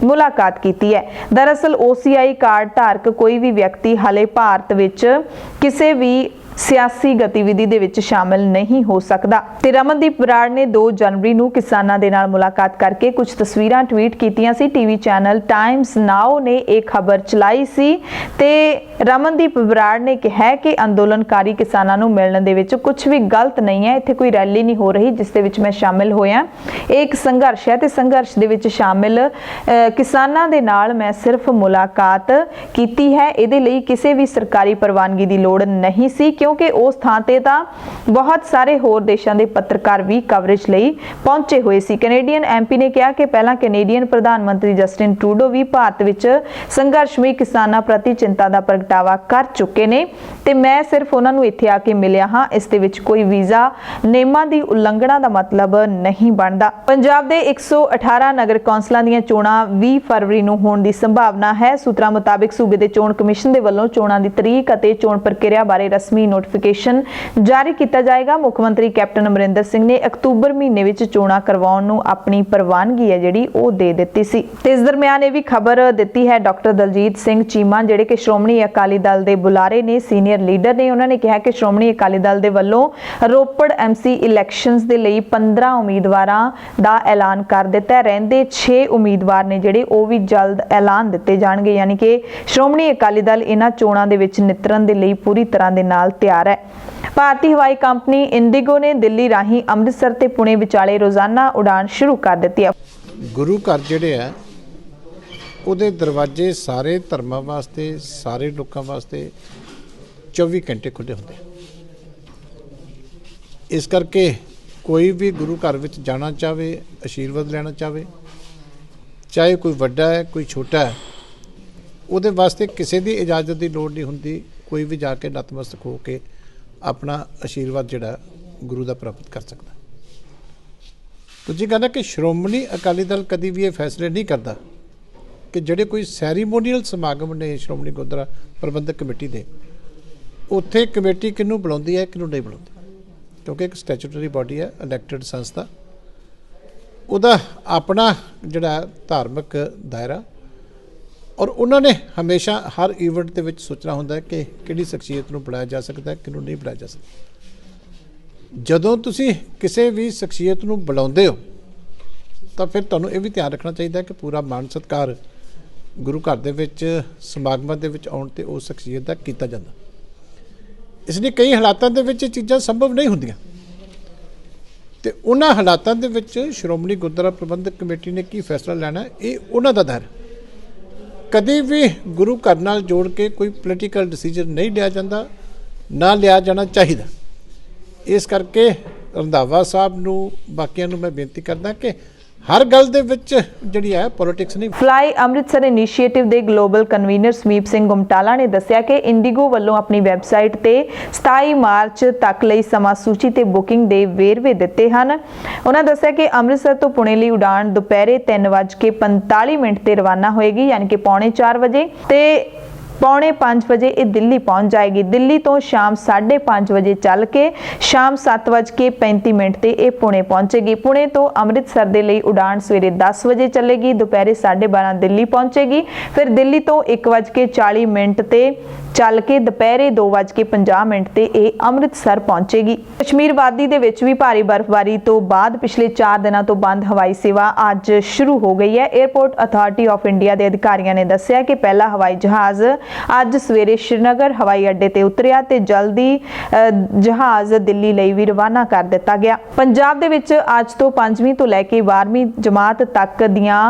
ਮੁਲਾਕਾਤ ਕੀਤੀ ਹੈ। ਦਰਅਸਲ OCI ਕਾਰਡ ਧਾਰਕ ਕੋਈ ਵੀ ਵਿਅਕਤੀ ਹਾਲੇ ਭਾਰਤ ਵਿੱਚ ਕਿਸੇ ਵੀ ਸਿਆਸੀ ਗਤੀਵਿਧੀ ਦੇ ਵਿੱਚ ਸ਼ਾਮਲ ਨਹੀਂ ਹੋ ਸਕਦਾ। ਤੇ ਰਮਨਦੀਪ ਬਰਾੜ ਨੇ 2 ਜਨਵਰੀ ਨੂੰ ਕਿਸਾਨਾਂ ਦੇ ਨਾਲ ਮੁਲਾਕਾਤ ਕਰਕੇ ਕੁਝ ਤਸਵੀਰਾਂ ਟਵੀਟ ਕੀਤੀਆਂ ਸੀ। ਟੀਵੀ ਚੈਨਲ ਟਾਈਮਸ ਨਾਓ ਨੇ ਇਹ ਖਬਰ ਚਲਾਈ ਸੀ ਤੇ ਰਮਨਦੀਪ ਬਰਾੜ ਨੇ ਕਿਹਾ ਕਿ ਅੰਦੋਲਨਕਾਰੀ ਕਿਸਾਨਾਂ ਨੂੰ ਮਿਲਣ ਦੇ ਵਿੱਚ ਕੁਝ ਵੀ ਗਲਤ ਨਹੀਂ ਹੈ। ਇੱਥੇ ਕੋਈ ਰੈਲੀ ਨਹੀਂ ਹੋ ਰਹੀ ਜਿਸ ਦੇ ਵਿੱਚ ਮੈਂ ਸ਼ਾਮਿਲ ਹੋਇਆ। ਇਹ ਇੱਕ ਸੰਘਰਸ਼ ਹੈ ਤੇ ਸੰਘਰਸ਼ ਦੇ ਵਿੱਚ ਸ਼ਾਮਿਲ ਕਿਸਾਨਾਂ ਦੇ ਨਾਲ ਮੈਂ ਸਿਰਫ ਮੁਲਾਕਾਤ ਕੀਤੀ ਹੈ। ਇਹਦੇ ਲਈ ਕਿਸੇ ਵੀ ਸਰਕਾਰੀ ਪ੍ਰਵਾਨਗੀ ਦੀ ਲੋੜ ਨਹੀਂ ਸੀ ਕਿਉਂਕਿ ਉਸ ਥਾਂ ਤੇ ਤਾਂ ਬਹੁਤ ਸਾਰੇ ਹੋਰ ਦੇਸ਼ਾਂ ਦੇ ਪੱਤਰਕਾਰ ਵੀ ਕਵਰੇਜ ਲਈ ਪਹੁੰਚੇ ਹੋਏ ਸੀ। ਕੈਨੇਡੀਅਨ ਐਮਪੀ ਨੇ ਕਿਹਾ ਕਿ ਪਹਿਲਾਂ ਕੈਨੇਡੀਅਨ ਪ੍ਰਧਾਨ ਮੰਤਰੀ ਜਸਟਿਨ ਟਰੂਡੋ ਵੀ ਭਾਰਤ ਵਿੱਚ ਸੰਘਰਸ਼ਮਈ ਕਿਸਾਨਾਂ ਪ੍ਰਤੀ ਚਿੰਤਾ ਦਾ ਪ੍ਰਗਟਾਵਾ ਕਰ ਚੁੱਕੇ ਨੇ ਤੇ ਮੈਂ ਸਿਰਫ ਉਹਨਾਂ ਨੂੰ ਇੱਥੇ ਆ ਕੇ ਮਿਲਿਆ ਹਾਂ। ਇਸ ਦੇ ਵਿੱਚ ਕੋਈ ਵੀਜ਼ਾ ਨਿਯਮਾਂ ਦੀ ਉਲੰਘਣਾ ਦਾ ਮਤਲਬ ਨਹੀਂ ਬਣਦਾ। ਪੰਜਾਬ ਦੇ 118 ਨਗਰ ਕੌਂਸਲਾਂ ਦੀਆਂ ਚੋਣਾਂ 20 ਫਰਵਰੀ ਨੂੰ ਹੋਣ ਦੀ ਸੰਭਾਵਨਾ ਹੈ। ਸੂਤਰਾਂ ਮੁਤਾਬਿਕ ਸੂਬੇ ਦੇ ਚੋਣ ਕਮਿਸ਼ਨ ਦੇ ਵੱਲੋਂ ਚੋਣਾਂ ਦੀ ਤਰੀਕ ਅਤੇ ਚੋਣ ਪ੍ਰਕਿਰਿਆ ਬਾਰੇ ਰਸਮੀ ਨੋਟੀਫਿਕੇਸ਼ਨ ਜਾਰੀ ਕੀਤਾ ਜਾਏਗਾ। ਮੁੱਖ ਮੰਤਰੀ ਕੈਪਟਨ ਅਮਰਿੰਦਰ ਸਿੰਘ ਨੇ ਅਕਤੂਬਰ ਮਹੀਨੇ ਵਿੱਚ ਚੋਣਾਂ ਕਰਵਾਉਣ ਨੂੰ ਆਪਣੀ ਪ੍ਰਵਾਨਗੀ ਹੈ ਜਿਹੜੀ ਉਹ ਦੇ ਦਿੱਤੀ ਸੀ। ਤੇ ਇਸ ਦਰਮਿਆਨ ਇਹ ਵੀ ਖਬਰ ਦਿੱਤੀ ਹੈ ਡਾਕਟਰ ਦਲਜੀਤ ਸਿੰਘ ਚੀਮਾ ਜਿਹੜੇ ਕਿ ਸ਼੍ਰੋਮਣੀ ਅਕਾਲੀ ਦਲ ਦੇ ਬੁਲਾਰੇ ਨੇ, ਸੀਨੀਅਰ ਲੀਡਰ ਨੇ। ਉਹਨਾਂ ਨੇ ਕਿਹਾ ਕਿ ਸ਼੍ਰੋਮਣੀ ਅਕਾਲੀ ਦਲ ਦੇ ਵੱਲੋਂ ਰੋਪੜ ਐਮਸੀ ਇਲੈਕਸ਼ਨਸ ਦੇ ਲਈ 15 ਉਮੀਦਵਾਰਾਂ ਦਾ ਐਲਾਨ ਕਰ ਦਿੱਤਾ ਹੈ। ਰਹਿੰਦੇ 6 ਉਮੀਦਵਾਰ ਨੇ ਜਿਹੜੇ ਉਹ ਵੀ ਜਲਦ ਐਲਾਨ ਦਿੱਤੇ ਜਾਣਗੇ। ਯਾਨੀ ਕਿ ਸ਼੍ਰੋਮਣੀ ਅਕਾਲੀ ਦਲ ਇਹਨਾਂ ਚੋਣਾਂ ਦੇ ਵਿੱਚ ਨਿਤਰਨ ਦੇ ਲਈ ਪੂਰੀ ਤਰ੍ਹਾਂ ਦੇ ਨਾਲ ਤਿਆਰ ਹੈ। ਭਾਰਤੀ ਹਵਾਈ ਕੰਪਨੀ ਇੰਡੀਗੋ ਨੇ ਦਿੱਲੀ ਰਾਹੀਂ ਅੰਮ੍ਰਿਤਸਰ ਤੇ ਪੁਣੇ ਵਿਚਾਲੇ ਰੋਜ਼ਾਨਾ ਉਡਾਨ ਸ਼ੁਰੂ ਕਰ ਦਿੱਤੀ ਹੈ। ਗੁਰੂ ਘਰ ਜਿਹੜੇ ਆ ਉਹਦੇ ਦਰਵਾਜ਼ੇ ਸਾਰੇ ਧਰਮਾਂ ਵਾਸਤੇ, ਸਾਰੇ ਲੋਕਾਂ ਵਾਸਤੇ 24 ਘੰਟੇ ਖੁੱਲ੍ਹੇ ਹੁੰਦੇ। ਇਸ ਕਰਕੇ ਕੋਈ ਵੀ ਗੁਰੂ ਘਰ ਵਿੱਚ ਜਾਣਾ ਚਾਹਵੇ, ਆਸ਼ੀਰਵਾਦ ਲੈਣਾ ਚਾਹਵੇ, ਚਾਹੇ ਕੋਈ ਵੱਡਾ ਹੈ ਕੋਈ ਛੋਟਾ ਹੈ, ਉਹਦੇ ਵਾਸਤੇ ਕਿਸੇ ਦੀ ਇਜਾਜ਼ਤ ਦੀ ਲੋੜ ਨਹੀਂ ਹੁੰਦੀ। ਕੋਈ ਵੀ ਜਾ ਕੇ ਨਤਮਸਤਕ ਹੋ ਕੇ ਆਪਣਾ ਆਸ਼ੀਰਵਾਦ ਜਿਹੜਾ ਗੁਰੂ ਦਾ ਪ੍ਰਾਪਤ ਕਰ ਸਕਦਾ। ਦੂਜੀ ਗੱਲ ਹੈ ਕਿ ਸ਼੍ਰੋਮਣੀ ਅਕਾਲੀ ਦਲ ਕਦੀ ਵੀ ਇਹ ਫੈਸਲੇ ਨਹੀਂ ਕਰਦਾ ਕਿ ਜਿਹੜੇ ਕੋਈ ਸੈਰੀਮੋਨੀਅਲ ਸਮਾਗਮ ਨੇ ਸ਼੍ਰੋਮਣੀ ਗੁਰਦੁਆਰਾ ਪ੍ਰਬੰਧਕ ਕਮੇਟੀ ਦੇ, ਉੱਥੇ ਕਮੇਟੀ ਕਿਹਨੂੰ ਬੁਲਾਉਂਦੀ ਹੈ ਕਿਹਨੂੰ ਨਹੀਂ ਬੁਲਾਉਂਦੀ, ਕਿਉਂਕਿ ਇੱਕ ਸਟੈਚੂਟਰੀ ਬਾਡੀ ਹੈ, ਇਲੈਕਟਡ ਸੰਸਥਾ, ਉਹਦਾ ਆਪਣਾ ਜਿਹੜਾ ਧਾਰਮਿਕ ਦਾਇਰਾ, ਔਰ ਉਹਨਾਂ ਨੇ ਹਮੇਸ਼ਾ ਹਰ ਈਵੈਂਟ ਦੇ ਵਿੱਚ ਸੋਚਣਾ ਹੁੰਦਾ ਕਿ ਕਿਹੜੀ ਸ਼ਖਸੀਅਤ ਨੂੰ ਬੁਲਾਇਆ ਜਾ ਸਕਦਾ ਕਿਹਨੂੰ ਨਹੀਂ ਬੁਲਾਇਆ ਜਾ ਸਕਦਾ। ਜਦੋਂ ਤੁਸੀਂ ਕਿਸੇ ਵੀ ਸ਼ਖਸੀਅਤ ਨੂੰ ਬੁਲਾਉਂਦੇ ਹੋ ਤਾਂ ਫਿਰ ਤੁਹਾਨੂੰ ਇਹ ਵੀ ਧਿਆਨ ਰੱਖਣਾ ਚਾਹੀਦਾ ਕਿ ਪੂਰਾ ਮਾਣ ਸਤਿਕਾਰ ਗੁਰੂ ਘਰ ਦੇ ਵਿੱਚ ਸਮਾਗਮਾਂ ਦੇ ਵਿੱਚ ਆਉਣ ਤੇ ਉਸ ਸ਼ਖਸੀਅਤ ਦਾ ਕੀਤਾ ਜਾਂਦਾ। ਇਸ ਲਈ ਕਈ ਹਾਲਾਤਾਂ ਦੇ ਵਿੱਚ ਇਹ ਚੀਜ਼ਾਂ ਸੰਭਵ ਨਹੀਂ ਹੁੰਦੀਆਂ ਤੇ ਉਹਨਾਂ ਹਾਲਾਤਾਂ ਦੇ ਵਿੱਚ ਸ਼੍ਰੋਮਣੀ ਗੁਰਦੁਆਰਾ ਪ੍ਰਬੰਧਕ ਕਮੇਟੀ ਨੇ ਕੀ ਫੈਸਲਾ ਲੈਣਾ ਇਹ ਉਹਨਾਂ ਦਾ ਦਾਇਰਾ। ਕਦੇ ਵੀ ਗੁਰੂ ਘਰ ਨਾਲ ਜੋੜ ਕੇ ਕੋਈ ਪੋਲੀਟੀਕਲ ਡਿਸੀਜਨ ਨਹੀਂ ਲਿਆ ਜਾਂਦਾ, ਨਾ ਲਿਆ ਜਾਣਾ ਚਾਹੀਦਾ। ਇਸ ਕਰਕੇ ਰੰਧਾਵਾ ਸਾਹਿਬ ਨੂੰ, ਬਾਕੀਆਂ ਨੂੰ ਮੈਂ ਬੇਨਤੀ ਕਰਦਾ ਕਿ ਹਰ ਗੱਲ ਦੇ ਵਿੱਚ ਜਿਹੜੀ ਹੈ ਪੋਲਿਟਿਕਸ ਨਹੀਂ। ਫਲਾਈ ਅੰਮ੍ਰਿਤਸਰ ਇਨੀਸ਼ੀਏਟਿਵ ਦੇ ਗਲੋਬਲ ਕਨਵੀਨਰ ਸਮੀਪ ਸਿੰਘ ਗੁਮਟਾਲਾ ਨੇ ਦੱਸਿਆ ਕਿ ਇੰਡੀਗੋ ਵੱਲੋਂ ਆਪਣੀ ਵੈਬਸਾਈਟ ਤੇ 27 ਮਾਰਚ ਤੱਕ ਲਈ ਸਮਾਂ ਸੂਚੀ ਤੇ ਬੁਕਿੰਗ ਦੇ ਵੇਰਵੇ ਦਿੱਤੇ ਹਨ। ਉਹਨਾਂ ਦੱਸਿਆ ਕਿ ਅੰਮ੍ਰਿਤਸਰ ਤੋਂ ਪੁਣੇ ਲਈ ਉਡਾਨ ਦੁਪਹਿਰੇ 3:45 ਤੇ ਰਵਾਨਾ ਹੋਏਗੀ, ਯਾਨੀ ਕਿ 4:45 ਵਜੇ ਤੇ 4:45 ਵਜੇ ਇਹ ਦਿੱਲੀ ਪਹੁੰਚ ਜਾਏਗੀ। ਦਿੱਲੀ ਤੋਂ ਸ਼ਾਮ 5:30 ਵਜੇ ਚੱਲ ਕੇ ਸ਼ਾਮ 7:35 ਤੇ ਇਹ ਪੁਣੇ ਪਹੁੰਚੇਗੀ। ਪੁਣੇ ਤੋਂ ਅੰਮ੍ਰਿਤਸਰ ਦੇ ਲਈ ਉਡਾਨ ਸਵੇਰੇ 10 ਵਜੇ ਚੱਲੇਗੀ, ਦੁਪਹਿਰੇ 12:30 ਦਿੱਲੀ ਪਹੁੰਚੇਗੀ। ਫਿਰ ਦਿੱਲੀ ਤੋਂ 1:40 ਤੇ ਚੱਲ ਕੇ ਦੁਪਹਿਰੇ 2:50 ਤੇ ਇਹ ਅੰਮ੍ਰਿਤਸਰ ਪਹੁੰਚੇਗੀ। ਕਸ਼ਮੀਰ ਵਾਦੀ ਦੇ ਵਿੱਚ ਵੀ ਭਾਰੀ ਬਰਫ਼ਬਾਰੀ ਤੋਂ ਬਾਅਦ ਪਿਛਲੇ 4 ਦਿਨਾਂ ਤੋਂ ਬੰਦ ਹਵਾਈ ਸੇਵਾ ਅੱਜ ਸ਼ੁਰੂ ਹੋ ਗਈ ਹੈ। 에ਅਰਪੋਰਟ ਅਥਾਰਟੀ ਆਫ ਇੰਡੀਆ ਦੇ ਅਧਿਕਾਰੀਆਂ ਨੇ ਦੱਸਿਆ ਕਿ ਪਹਿਲਾ ਹਵਾਈ ਜਹਾਜ਼ ਅੱਜ ਸਵੇਰੇ ਸ਼੍ਰੀਨਗਰ ਹਵਾਈ ਅੱਡੇ ਤੇ ਉਤਰਿਆ ਤੇ ਜਲਦੀ ਜਹਾਜ਼ ਦਿੱਲੀ ਲਈ ਵੀ ਰਵਾਨਾ ਕਰ ਦਿੱਤਾ ਗਿਆ। ਪੰਜਾਬ ਦੇ ਵਿੱਚ ਅੱਜ ਤੋਂ 5ਵੀਂ ਤੋਂ ਲੈ ਕੇ 12ਵੀਂ ਜਮਾਤ ਤੱਕ ਦੀਆਂ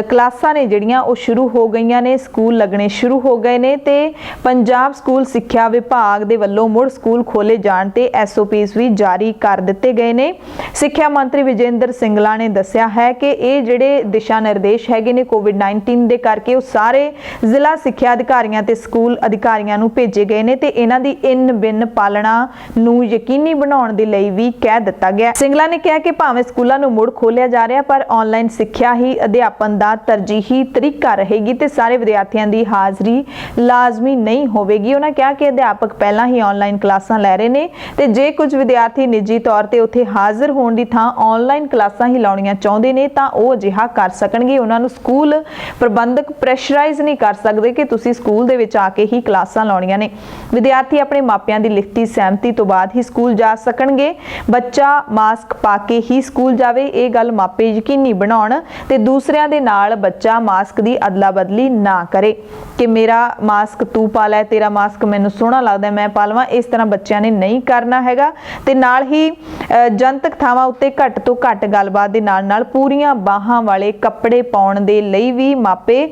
ਕਲਾਸਾਂ ਨੇ ਜਿਹੜੀਆਂ ਉਹ ਸ਼ੁਰੂ ਹੋ ਗਈਆਂ ਨੇ, ਸਕੂਲ ਲੱਗਣੇ ਸ਼ੁਰੂ ਹੋ ਗਏ ਨੇ ਤੇ ਪੰਜਾਬ ਸਕੂਲ ਸਿੱਖਿਆ ਵਿਭਾਗ ਦੇ ਵੱਲੋਂ ਮੁੜ ਸਕੂਲ ਖੋਲੇ ਜਾਣ ਤੇ SOPs ਵੀ ਜਾਰੀ ਕਰ ਦਿੱਤੇ ਗਏ ਨੇ। ਸਿੱਖਿਆ ਮੰਤਰੀ ਵਿਜੇਂਦਰ ਸਿੰਗਲਾ ਨੇ ਦੱਸਿਆ ਹੈ ਕਿ ਇਹ ਜਿਹੜੇ ਦਿਸ਼ਾ ਨਿਰਦੇਸ਼ ਹੈਗੇ ਨੇ COVID-19 ਦੇ ਕਰਕੇ ਉਹ ਸਾਰੇ ਜ਼ਿਲ੍ਹਾ ਸਿੱਖਿਆ ਅਧਿਕਾਰੀਆਂ ਤੇ ਸਕੂਲ ਅਧਿਕਾਰੀਆਂ ਨੂੰ ਭੇਜੇ ਗਏ ਨੇ ਤੇ ਇਹਨਾਂ ਦੀ ਬਿਨ ਪਾਲਣਾ ਨੂੰ ਯਕੀਨੀ ਬਣਾਉਣ ਦੇ ਲਈ ਵੀ ਕਹਿ ਦਿੱਤਾ ਗਿਆ। ਸਿੰਗਲਾ ਨੇ ਕਿਹਾ ਕਿ ਭਾਵੇਂ ਸਕੂਲਾਂ ਨੂੰ ਮੁੜ ਖੋਲਿਆ ਜਾ ਰਿਹਾ ਪਰ ਆਨਲਾਈਨ ਸਿੱਖਿਆ ਹੀ ਅਧਿਆਪਨ ਦਾ ਤਰਜੀਹੀ ਤਰੀਕਾ ਰਹੇਗੀ ਤੇ ਸਾਰੇ ਵਿਦਿਆਰਥੀਆਂ ਦੀ ਹਾਜ਼ਰੀ ਲਾਜ਼ਮੀ ਨਹੀਂ ਹੋਵੇਗੀ। ਉਹਨਾਂ ਕਿਹਾ ਕਿ ਅਧਿਆਪਕ ਪਹਿਲਾਂ ਹੀ ਆਨਲਾਈਨ ਕਲਾਸਾਂ ਲੈ ਰਹੇ ਨੇ ਤੇ ਜੇ ਕੁਝ ਵਿਦਿਆਰਥੀ ਨਿੱਜੀ ਤੌਰ ਤੇ ਉੱਥੇ ਹਾਜ਼ਰ ਹੋਣ ਦੀ ਥਾਂ ਆਨਲਾਈਨ ਕਲਾਸਾਂ ਹੀ ਲਾਉਣੀਆਂ ਚਾਹੁੰਦੇ ਨੇ ਤਾਂ ਉਹ ਅਜਿਹਾ ਕਰ ਸਕਣਗੇ। ਉਹਨਾਂ ਨੂੰ ਸਕੂਲ ਪ੍ਰਬੰਧਕ ਪ੍ਰੈਸ਼ਰਾਈਜ਼ ਨਹੀਂ ਕਰ ਸਕਦੇ ਕਿ ਤੁਸੀਂ ਸਕੂਲ ਸਕੂਲ ਦੇ ਵਿੱਚ ਆ ਕੇ ਹੀ ਕਲਾਸਾਂ ਲਾਉਣੀਆਂ ਨੇ। ਵਿਦਿਆਰਥੀ ਆਪਣੇ ਮਾਪਿਆਂ ਦੀ ਲਿਖਤੀ ਸਹਿਮਤੀ ਤੋਂ ਬਾਅਦ ਹੀ ਸਕੂਲ ਜਾ ਸਕਣਗੇ। ਬੱਚਾ ਮਾਸਕ ਪਾ ਕੇ ਹੀ ਸਕੂਲ ਜਾਵੇ, ਇਹ ਗੱਲ ਮਾਪੇ ਯਕੀਨੀ ਬਣਾਉਣ ਤੇ ਦੂਸਰਿਆਂ ਦੇ ਨਾਲ ਬੱਚਾ ਮਾਸਕ ਦੀ ਅਦਲਾ ਬਦਲੀ ਨਾ ਕਰੇ ਕਿ ਮੇਰਾ ਮਾਸਕ ਤੂੰ ਪਾ ਲੈ, ਤੇਰਾ ਮਾਸਕ ਮੈਨੂੰ ਸੋਹਣਾ ਲੱਗਦਾ ਮੈਂ ਪਾ ਲਵਾਂ। ਇਸ ਤਰ੍ਹਾਂ ਬੱਚਿਆਂ ਨੇ ਨਹੀਂ ਕਰਨਾ ਹੈਗਾ। ਤੇ ਨਾਲ ਹੀ ਜਨਤਕ ਥਾਵਾਂ ਉੱਤੇ ਘੱਟ ਤੋਂ ਘੱਟ ਗੱਲਬਾਤ ਦੇ ਨਾਲ ਪੂਰੀਆਂ ਬਾਹਾਂ ਵਾਲੇ ਕੱਪੜੇ ਪਾਉਣ ਦੇ ਲਈ ਵੀ ਮਾਪੇ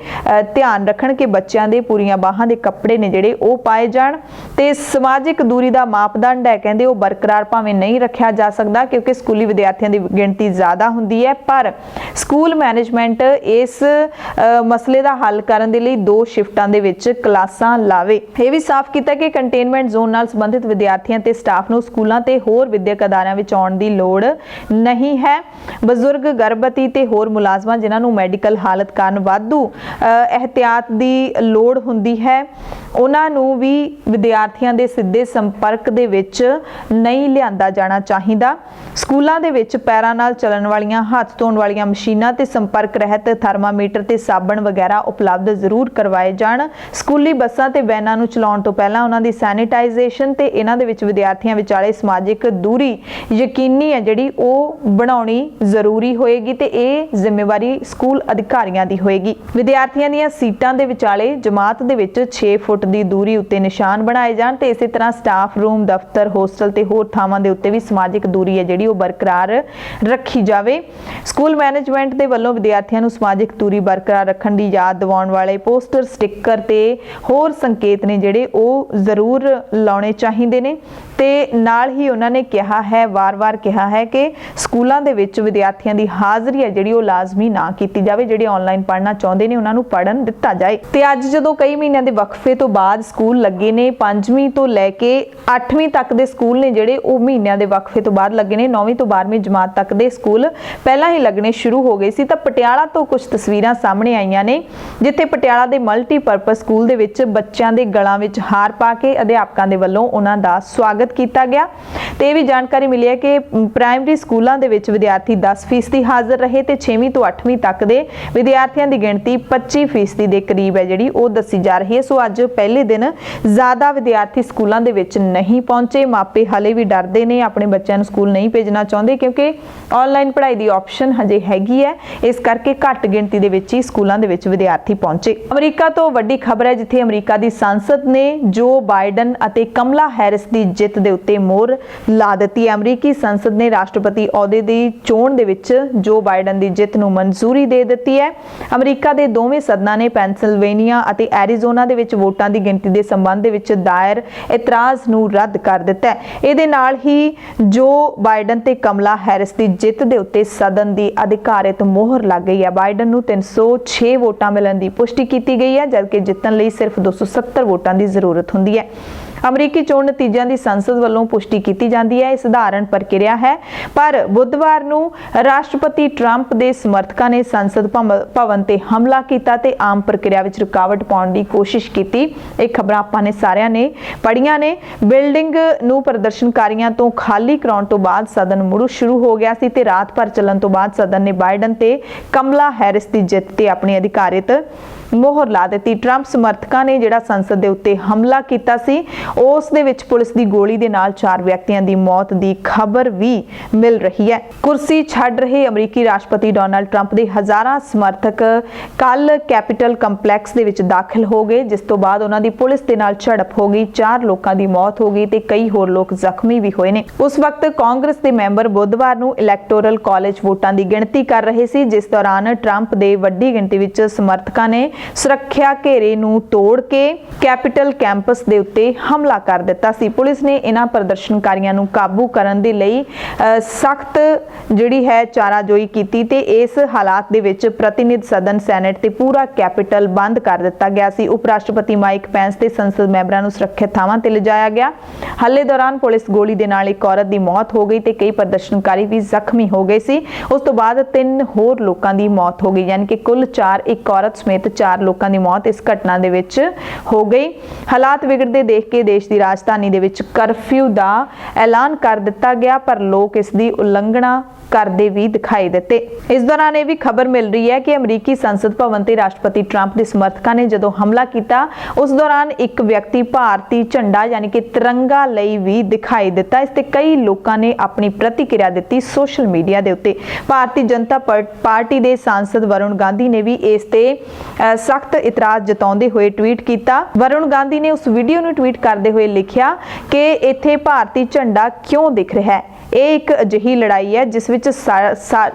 ਧਿਆਨ ਰੱਖਣ ਕਿ ਬੱਚਿਆਂ ਦੇ ਪੂਰੀਆਂ ਬਾਹਾਂ ਦੇ ਕੱਪੜੇ ਨੇ ਜਿਹੜੇ ਉਹ ਪਾਏ ਜਾਣ। ਤੇ ਸਮਾਜਿਕ ਦੂਰੀ ਦਾ ਮਾਪਦੰਡ ਹੈ ਕਹਿੰਦੇ ਉਹ ਬਰਕਰਾਰ ਭਾਵੇਂ ਨਹੀਂ ਰੱਖਿਆ ਜਾ ਸਕਦਾ ਕਿਉਂਕਿ ਸਕੂਲੀ ਵਿਦਿਆਰਥੀਆਂ ਦੀ ਗਿਣਤੀ ਜ਼ਿਆਦਾ ਹੁੰਦੀ ਹੈ, ਪਰ ਸਕੂਲ ਮੈਨੇਜਮੈਂਟ ਇਸ ਮਸਲੇ ਦਾ ਹੱਲ ਕਰਨ ਦੇ ਲਈ 2 ਸ਼ਿਫਟਾਂ ਦੇ ਵਿੱਚ ਕਲਾਸਾਂ ਲਾਵੇ। ਇਹ ਵੀ ਸਾਫ਼ ਕੀਤਾ ਕਿ ਕੰਟੇਨਮੈਂਟ ਜ਼ੋਨ ਨਾਲ ਸੰਬੰਧਿਤ ਵਿਦਿਆਰਥੀਆਂ ਤੇ ਸਟਾਫ ਨੂੰ ਸਕੂਲਾਂ ਤੇ ਹੋਰ ਵਿਦਿਅਕ ਅਦਾਰਿਆਂ ਵਿੱਚ ਆਉਣ ਦੀ ਲੋੜ ਨਹੀਂ ਹੈ। ਬਜ਼ੁਰਗ, ਗਰਭਵਤੀ ਤੇ ਹੋਰ ਮੁਲਾਜ਼ਮਾਂ ਜਿਨ੍ਹਾਂ ਨੂੰ ਮੈਡੀਕਲ ਹਾਲਤ ਕਾਰਨ ਵਾਧੂ ਇਹਤਿਆਤ ਦੀ ਲੋੜ ਹੁੰਦੀ ਹੈ, ਉਹਨਾਂ ਨੂੰ ਵੀ ਵਿਦਿਆਰਥੀਆਂ ਦੇ ਸਿੱਧੇ ਸੰਪਰਕ ਦੇ ਵਿੱਚ ਨਹੀਂ ਲਿਆਂਦਾ ਜਾਣਾ ਚਾਹੀਦਾ। ਸਕੂਲਾਂ ਦੇ ਵਿੱਚ ਪੈਰਾਂ ਨਾਲ ਚੱਲਣ ਵਾਲੀਆਂ, ਹੱਥ ਧੋਣ ਵਾਲੀਆਂ ਮਸ਼ੀਨਾਂ ਤੇ ਸੰਪਰਕ ਰਹਿਤ ਥਰਮਾਮੀਟਰ ਤੇ ਸਾਬਣ ਵਗੈਰਾ ਉਪਲਬਧ ਜ਼ਰੂਰ ਕਰਵਾਏ ਜਾਣ। ਸਕੂਲੀ ਬੱਸਾਂ ਤੇ ਵੈਨਾਂ ਨੂੰ ਚਲਾਉਣ ਤੋਂ ਪਹਿਲਾਂ ਉਹਨਾਂ ਦੀ ਸੈਨੀਟਾਈਜੇਸ਼ਨ ਤੇ ਇਹਨਾਂ ਦੇ ਵਿੱਚ ਵਿਦਿਆਰਥੀਆਂ ਵਿਚਾਲੇ ਸਮਾਜਿਕ ਦੂਰੀ ਯਕੀਨੀ ਹੈ ਜਿਹੜੀ ਉਹ ਬਣਾਉਣੀ ਜ਼ਰੂਰੀ ਹੋਏਗੀ ਤੇ ਇਹ ਜ਼ਿੰਮੇਵਾਰੀ ਸਕੂਲ ਅਧਿਕਾਰੀਆਂ ਦੀ ਹੋਏਗੀ। ਵਿਦਿਆਰਥੀਆਂ ਦੀਆਂ ਸੀਟਾਂ ਦੇ ਵਿਚਾਲੇ ਜਮਾਤ ਦੇ ਵਿੱਚ 6 ਫੁੱਟ ਦੀ ਦੂਰੀ ਉੱਤੇ ਨਿਸ਼ਾਨ ਬਣਾਏ ਜਾਣ ਤੇ ਇਸੇ ਤਰ੍ਹਾਂ ਸਟਾਫ ਰੂਮ, ਦਫ਼ਤਰ, ਹੋਸਟਲ ਤੇ ਹੋਰ ਥਾਵਾਂ ਦੇ ਉੱਤੇ ਵੀ ਸਮਾਜਿਕ ਦੂਰੀ ਹੈ ਜਿਹੜੀ ਉਹ ਬਰਕਰਾਰ ਰੱਖੀ ਜਾਵੇ। ਸਕੂਲ ਮੈਨੇਜਮੈਂਟ ਦੇ ਵੱਲੋਂ ਵਿਦਿਆਰਥੀਆਂ ਨੂੰ ਸਮਾਜਿਕ ਦੂਰੀ ਬਰਕਰਾਰ ਰੱਖਣ ਦੀ ਯਾਦ ਦਿਵਾਉਣ ਵਾਲੇ ਪੋਸਟਰ, ਸਟicker ਤੇ ਹੋਰ ਸੰਕੇਤ ਨੇ ਜਿਹੜੇ ਉਹ ਜ਼ਰੂਰ ਲਾਉਣੇ ਚਾਹੀਦੇ ਨੇ। ਤੇ ਨਾਲ ਹੀ ਉਹਨਾਂ ਨੇ ਕਿਹਾ ਹੈ, ਵਾਰ-ਵਾਰ ਕਿਹਾ ਹੈ ਕਿ ਸਕੂਲਾਂ ਦੇ ਵਿੱਚ ਵਿਦਿਆਰਥੀਆਂ ਦੀ ਹਾਜ਼ਰੀ ਹੈ ਜਿਹੜੀ ਉਹ ਲਾਜ਼ਮੀ ਨਾ ਕੀਤੀ ਜਾਵੇ। ਜਿਹੜੇ ਆਨਲਾਈਨ ਪੜ੍ਹਨਾ ਚਾਹੁੰਦੇ ਨੇ ਉਹਨਾਂ ਨੂੰ ਪੜ੍ਹਨ ਦਿੱਤਾ ਜਾਏ। ਤੇ ਅੱਜ ਜਦੋਂ ਕਈ ਮਹੀਨਿਆਂ ਦੇ ਵਕਫੇ ਤੋਂ ਬਾਅਦ ਸਕੂਲ ਲੱਗੇ ਨੇ, 5ਵੀਂ ਤੋਂ ਲੈ ਕੇ 8ਵੀਂ ਤੱਕ ਦੇ ਸਕੂਲ ਨੇ ਜਿਹੜੇ ਉਹ ਮਹੀਨਿਆਂ ਦੇ ਵਕਫੇ ਤੋਂ ਬਾਅਦ ਲੱਗੇ ਨੇ। 9ਵੀਂ ਤੋਂ 12ਵੀਂ ਜਮਾਤ ਤੱਕ ਦੇ ਸਕੂਲ ਪਹਿਲਾਂ ਹੀ ਲੱਗਣੇ ਸ਼ੁਰੂ ਹੋ ਗਏ ਸੀ। ਤਾਂ ਪਟਿਆਲਾ ਤੋਂ ਕੁਝ ਤਸਵੀਰਾਂ ਸਾਹਮਣੇ ਆਈਆਂ ਨੇ ਜਿੱਥੇ ਪਟਿਆਲਾ ਦੇ ਮਲਟੀਪਰਪਸ ਸਕੂਲ ਦੇ ਵਿੱਚ ਬੱਚਿਆਂ ਦੇ ਗਲਾਂ ਵਿੱਚ ਹਾਰ ਪਾ ਕੇ ਅਧਿਆਪਕਾਂ ਦੇ ਵੱਲੋਂ ਉਹਨਾਂ ਦਾ ਸਵਾਗਤ ਕੀਤਾ ਗਿਆ। ਤੇ ਇਹ ਵੀ ਜਾਣਕਾਰੀ ਮਿਲੀ ਹੈ ਕਿ ਪ੍ਰਾਇਮਰੀ ਸਕੂਲਾਂ ਦੇ ਵਿੱਚ ਵਿਦਿਆਰਥੀ 10% ਹਾਜ਼ਰ ਰਹੇ ਤੇ 6ਵੀਂ ਤੋਂ 8ਵੀਂ ਤੱਕ ਦੇ ਵਿਦਿਆਰਥੀਆਂ ਦੀ ਗਿਣਤੀ 25% ਦੇ ਕਰੀਬ ਹੈ ਜਿਹੜੀ ਉਹ ਦੱਸੀ ਜਾ ਰਹੀ ਹੈ। ਸੋ ਅੱਜ ਪਹਿਲੇ ਦਿਨ ਜ਼ਿਆਦਾ ਵਿਦਿਆਰਥੀ ਸਕੂਲਾਂ ਦੇ ਵਿੱਚ ਨਹੀਂ ਪਹੁੰਚੇ। ਮਾਪੇ ਹਾਲੇ ਵੀ ਡਰਦੇ ਨੇ, ਆਪਣੇ ਬੱਚਿਆਂ ਨੂੰ ਸਕੂਲ ਨਹੀਂ ਭੇਜਣਾ ਚਾਹੁੰਦੇ ਕਿਉਂਕਿ ਆਨਲਾਈਨ ਪੜ੍ਹਾਈ ਦੀ ਆਪਸ਼ਨ ਹਜੇ ਹੈਗੀ ਹੈ। ਇਸ ਕਰਕੇ ਘੱਟ ਗਿਣਤੀ ਦੇ ਵਿੱਚ ਹੀ ਸਕੂਲਾਂ ਦੇ ਵਿੱਚ ਵਿਦਿਆਰਥੀ ਪਹੁੰਚੇ। ਅਮਰੀਕਾ ਤੋਂ ਵੱਡੀ ਖਬਰ ਹੈ ਜਿੱਥੇ ਅਮਰੀਕਾ ਦੀ ਸੰਸਦ ਨੇ ਜੋ ਬਾਈਡਨ ਅਤੇ ਕਮਲਾ ਹੈਰਿਸ ਦੀ ਜਿੱਤ ਦੇ ਉੱਤੇ ਮੋਹਰ ਲਾ ਦਿੱਤੀ ਹੈ। ਅਮਰੀਕੀ ਸੰਸਦ ਨੇ ਰਾਸ਼ਟਰਪਤੀ ਅਹੁਦੇ ਦੀ ਚੋਣ ਦੇ ਵਿੱਚ ਜੋ ਬਾਈਡਨ ਦੀ ਜਿੱਤ ਨੂੰ ਮਨਜ਼ੂਰੀ ਦੇ ਦਿੱਤੀ ਹੈ। ਅਮਰੀਕਾ ਦੇ ਦੋਵੇਂ ਸਦਨਾਂ ਨੇ ਪੈਨਸਿਲਵੇਨੀਆ ਅਤੇ ਐਰੀਜ਼ੋਨਾ ਦੇ ਵਿੱਚ ਵੋਟਾਂ ਦੀ ਗਿਣਤੀ ਦੇ ਸੰਬੰਧ ਦੇ ਵਿੱਚ ਦਾਇਰ ਇਤਰਾਜ਼ ਨੂੰ ਰੱਦ ਕਰ ਦਿੱਤਾ ਹੈ। ਇਹਦੇ ਨਾਲ ਹੀ ਜੋ ਬਾਈਡਨ ਤੇ ਕਮਲਾ ਹੈਰਿਸ ਦੀ ਜਿੱਤ ਦੇ ਉੱਤੇ ਸਦਨ ਦੀ ਅਧਿਕਾਰਿਤ ਮੋਹਰ ਲੱਗ ਗਈ ਹੈ। ਬਾਈਡਨ ਨੂੰ 306 ਵੋਟਾਂ ਮਿਲਣ ਦੀ ਪੁਸ਼ਟੀ ਕੀਤੀ ਗਈ ਹੈ ਜਦਕਿ ਜਿੱਤਣ ਲਈ ਸਿਰਫ 270 ਵੋਟਾਂ ਦੀ ਜ਼ਰੂਰਤ ਹੁੰਦੀ ਹੈ। ਅਮਰੀਕੀ ਚੋਣ ਨਤੀਜਿਆਂ ਦੀ ਸੰਸਦ ਵੱਲੋਂ ਪੁਸ਼ਟੀ ਕੀਤੀ ਜਾਂਦੀ ਹੈ। ਇਹ ਸਧਾਰਨ ਪ੍ਰਕਿਰਿਆ ਹੈ, ਪਰ ਬੁੱਧਵਾਰ ਨੂੰ ਰਾਸ਼ਟਰਪਤੀ ਟਰੰਪ ਦੇ ਸਮਰਥਕਾਂ ਨੇ ਸੰਸਦ ਭਵਨ ਤੇ ਹਮਲਾ ਕੀਤਾ ਤੇ ਆਮ ਪ੍ਰਕਿਰਿਆ ਵਿੱਚ ਰੁਕਾਵਟ ਪਾਉਣ ਦੀ ਕੋਸ਼ਿਸ਼ ਕੀਤੀ। ਇਹ ਖਬਰਾਂ ਆਪਾਂ ਨੇ ਸਾਰਿਆਂ ਨੇ ਪੜ੍ਹੀਆਂ ਨੇ। ਬਿਲਡਿੰਗ ਨੂੰ ਪ੍ਰਦਰਸ਼ਨਕਾਰੀਆਂ ਤੋਂ ਖਾਲੀ ਕਰਾਉਣ ਤੋਂ ਬਾਅਦ ਸਦਨ ਮੁੜ ਸ਼ੁਰੂ ਹੋ ਗਿਆ ਸੀ ਤੇ ਰਾਤ ਭਰ ਚੱਲਣ ਤੋਂ ਬਾਅਦ ਸਦਨ ਨੇ ਬਾਈਡਨ ਤੇ ਕਮਲਾ ਹੈਰਿਸ ਦੀ ਜਿੱਤ ਤੇ ਆਪਣੀ ਅਧਿਕਾਰਿਤ ਮੋਹਰ ਲਾ ਦਿੱਤੀ। ਟਰੰਪ ਸਮਰਥਕਾਂ ਨੇ ਜਿਹੜਾ ਸੰਸਦ ਦੇ ਉੱਤੇ ਹਮਲਾ ਕੀਤਾ ਸੀ ਉਸ ਦੇ ਵਿੱਚ ਪੁਲਿਸ ਦੀ ਗੋਲੀ ਦੇ ਨਾਲ 4 ਵਿਅਕਤੀਆਂ ਦੀ ਮੌਤ ਦੀ ਖਬਰ ਵੀ ਮਿਲ ਰਹੀ ਹੈ। ਕੁਰਸੀ ਛੱਡ ਰਹੇ ਅਮਰੀਕੀ ਰਾਸ਼ਟਰਪਤੀ ਡੋਨਾਲਡ ਟਰੰਪ ਦੇ ਹਜ਼ਾਰਾਂ ਸਮਰਥਕ ਕੱਲ ਕੈਪੀਟਲ ਕੰਪਲੈਕਸ ਦੇ ਵਿੱਚ ਦਾਖਲ ਹੋ ਗਏ ਜਿਸ ਤੋਂ ਬਾਅਦ ਉਹਨਾਂ ਦੀ ਪੁਲਿਸ ਦੇ ਨਾਲ ਝੜਪ ਹੋ ਗਈ। 4 ਲੋਕਾਂ ਦੀ ਮੌਤ ਹੋ ਗਈ ਤੇ ਕਈ ਹੋਰ ਲੋਕ ਜ਼ਖਮੀ ਵੀ ਹੋਏ ਨੇ। ਉਸ ਵਕਤ ਕਾਂਗਰਸ ਦੇ ਮੈਂਬਰ ਬੁੱਧਵਾਰ ਨੂੰ ਇਲੈਕਟੋਰਲ ਕਾਲਜ ਵੋਟਾਂ ਦੀ ਗਿਣਤੀ ਕਰ ਰਹੇ ਸੀ ਜਿਸ ਦੌਰਾਨ ਟਰੰਪ ਦੇ ਵੱਡੀ ਗਿਣਤੀ ਵਿੱਚ ਸਮਰਥਕਾਂ ਨੇ ਸੁਰੱਖਿਆ ਘੇਰੇ ਨੂੰ ਤੋੜ ਕੇ ਕੈਪੀਟਲ ਕੈਂਪਸ ਦੇ ਉੱਤੇ ਹਮਲਾ ਕਰ ਦਿੱਤਾ ਸੀ। ਪੁਲਿਸ ਨੇ ਇਹਨਾਂ ਪ੍ਰਦਰਸ਼ਨਕਾਰੀਆਂ ਨੂੰ ਕਾਬੂ ਕਰਨ ਦੇ ਲਈ ਸਖਤ ਜਿਹੜੀ ਹੈ ਚਾਰਾਜੋਈ ਕੀਤੀ ਤੇ ਇਸ ਹਾਲਾਤ ਦੇ ਵਿੱਚ ਪ੍ਰਤੀਨਿਧ ਸਦਨ, ਸੈਨੇਟ ਤੇ ਪੂਰਾ ਕੈਪੀਟਲ ਬੰਦ ਕਰ ਦਿੱਤਾ ਗਿਆ ਸੀ। ਉਪ ਰਾਸ਼ਟਰਪਤੀ ਮਾਈਕ ਪੈਂਸ ਤੇ ਸੰਸਦ ਮੈਂਬਰਾਂ ਨੂੰ ਸੁਰੱਖਿਅਤ ਥਾਵਾਂ ਤੇ ਲਿਜਾਇਆ ਗਿਆ। ਹੱਲੇ ਦੌਰਾਨ ਪੁਲਿਸ ਗੋਲੀ ਦੇ ਨਾਲ ਇੱਕ ਔਰਤ ਦੀ ਮੌਤ ਹੋ ਗਈ ਤੇ ਕਈ ਪ੍ਰਦਰਸ਼ਨਕਾਰੀ ਵੀ ਜ਼ਖਮੀ ਹੋ ਗਏ ਸੀ। ਉਸ ਤੋਂ ਬਾਅਦ 3 ਹੋਰ ਲੋਕਾਂ ਦੀ ਮੌਤ ਹੋ ਗਈ ਯਾਨੀ ਕਿ ਕੁੱਲ 4, ਇੱਕ ਔਰਤ ਸਮੇਤ 4 4 ਲੋਕਾਂ ਦੀ ਮੌਤ ਇਸ ਘਟਨਾ ਦੇ ਵਿੱਚ ਹੋ ਗਈ। ਹਾਲਾਤ ਵਿਗੜਦੇ ਦੇਖ ਕੇ ਦੇਸ਼ ਦੀ ਰਾਜਧਾਨੀ ਦੇ ਵਿੱਚ ਕਰਫਿਊ ਦਾ ਐਲਾਨ ਕਰ ਦਿੱਤਾ ਗਿਆ, ਪਰ ਲੋਕ ਇਸ ਦੀ ਉਲੰਘਣਾ ਕਰਦੇ ਵੀ ਦਿਖਾਈ ਦਿੱਤੇ। ਇਸ ਦੌਰਾਨ ਇਹ ਵੀ ਖਬਰ ਮਿਲ ਰਹੀ ਹੈ ਕਿ ਅਮਰੀਕੀ ਸੰਸਦ ਭਵਨ ਤੇ ਰਾਸ਼ਟਰਪਤੀ ਟਰੰਪ ਦੇ ਸਮਰਥਕਾਂ ਨੇ ਜਦੋਂ ਹਮਲਾ ਕੀਤਾ, ਉਸ ਦੌਰਾਨ ਇੱਕ ਵਿਅਕਤੀ ਭਾਰਤੀ ਝੰਡਾ ਯਾਨੀ ਕਿ ਤਿਰੰਗਾ ਲਈ ਵੀ ਦਿਖਾਈ ਦਿੱਤਾ। ਇਸ ਤੇ ਕਈ ਲੋਕਾਂ ਨੇ ਆਪਣੀ ਪ੍ਰਤੀਕਿਰਿਆ ਦਿੱਤੀ ਸੋਸ਼ਲ ਮੀਡੀਆ ਦੇ ਉੱਤੇ। ਭਾਰਤੀ ਜਨਤਾ ਪਾਰਟੀ ਦੇ ਸਾਂਸਦ ਵਰੁਣ ਗਾਂਧੀ ਨੇ ਵੀ ਇਸ ਤੇ ਸਖਤ ਇਤਰਾਜ਼ ਜਤਾਉਂਦੇ ਹੋਏ ਟਵੀਟ ਕੀਤਾ। ਵਰੁਣ ਗਾਂਧੀ ਨੇ ਉਸ ਵੀਡੀਓ ਨੂੰ ਟਵੀਟ ਕਰਦੇ ਹੋਏ ਲਿਖਿਆ ਕਿ ਇੱਥੇ ਭਾਰਤੀ ਝੰਡਾ ਕਿਉਂ ਦਿਖ ਰਿਹਾ ਹੈ। ਇਹ ਇੱਕ ਅਜਿਹੀ ਲੜਾਈ ਹੈ ਜਿਸ ਵਿੱਚ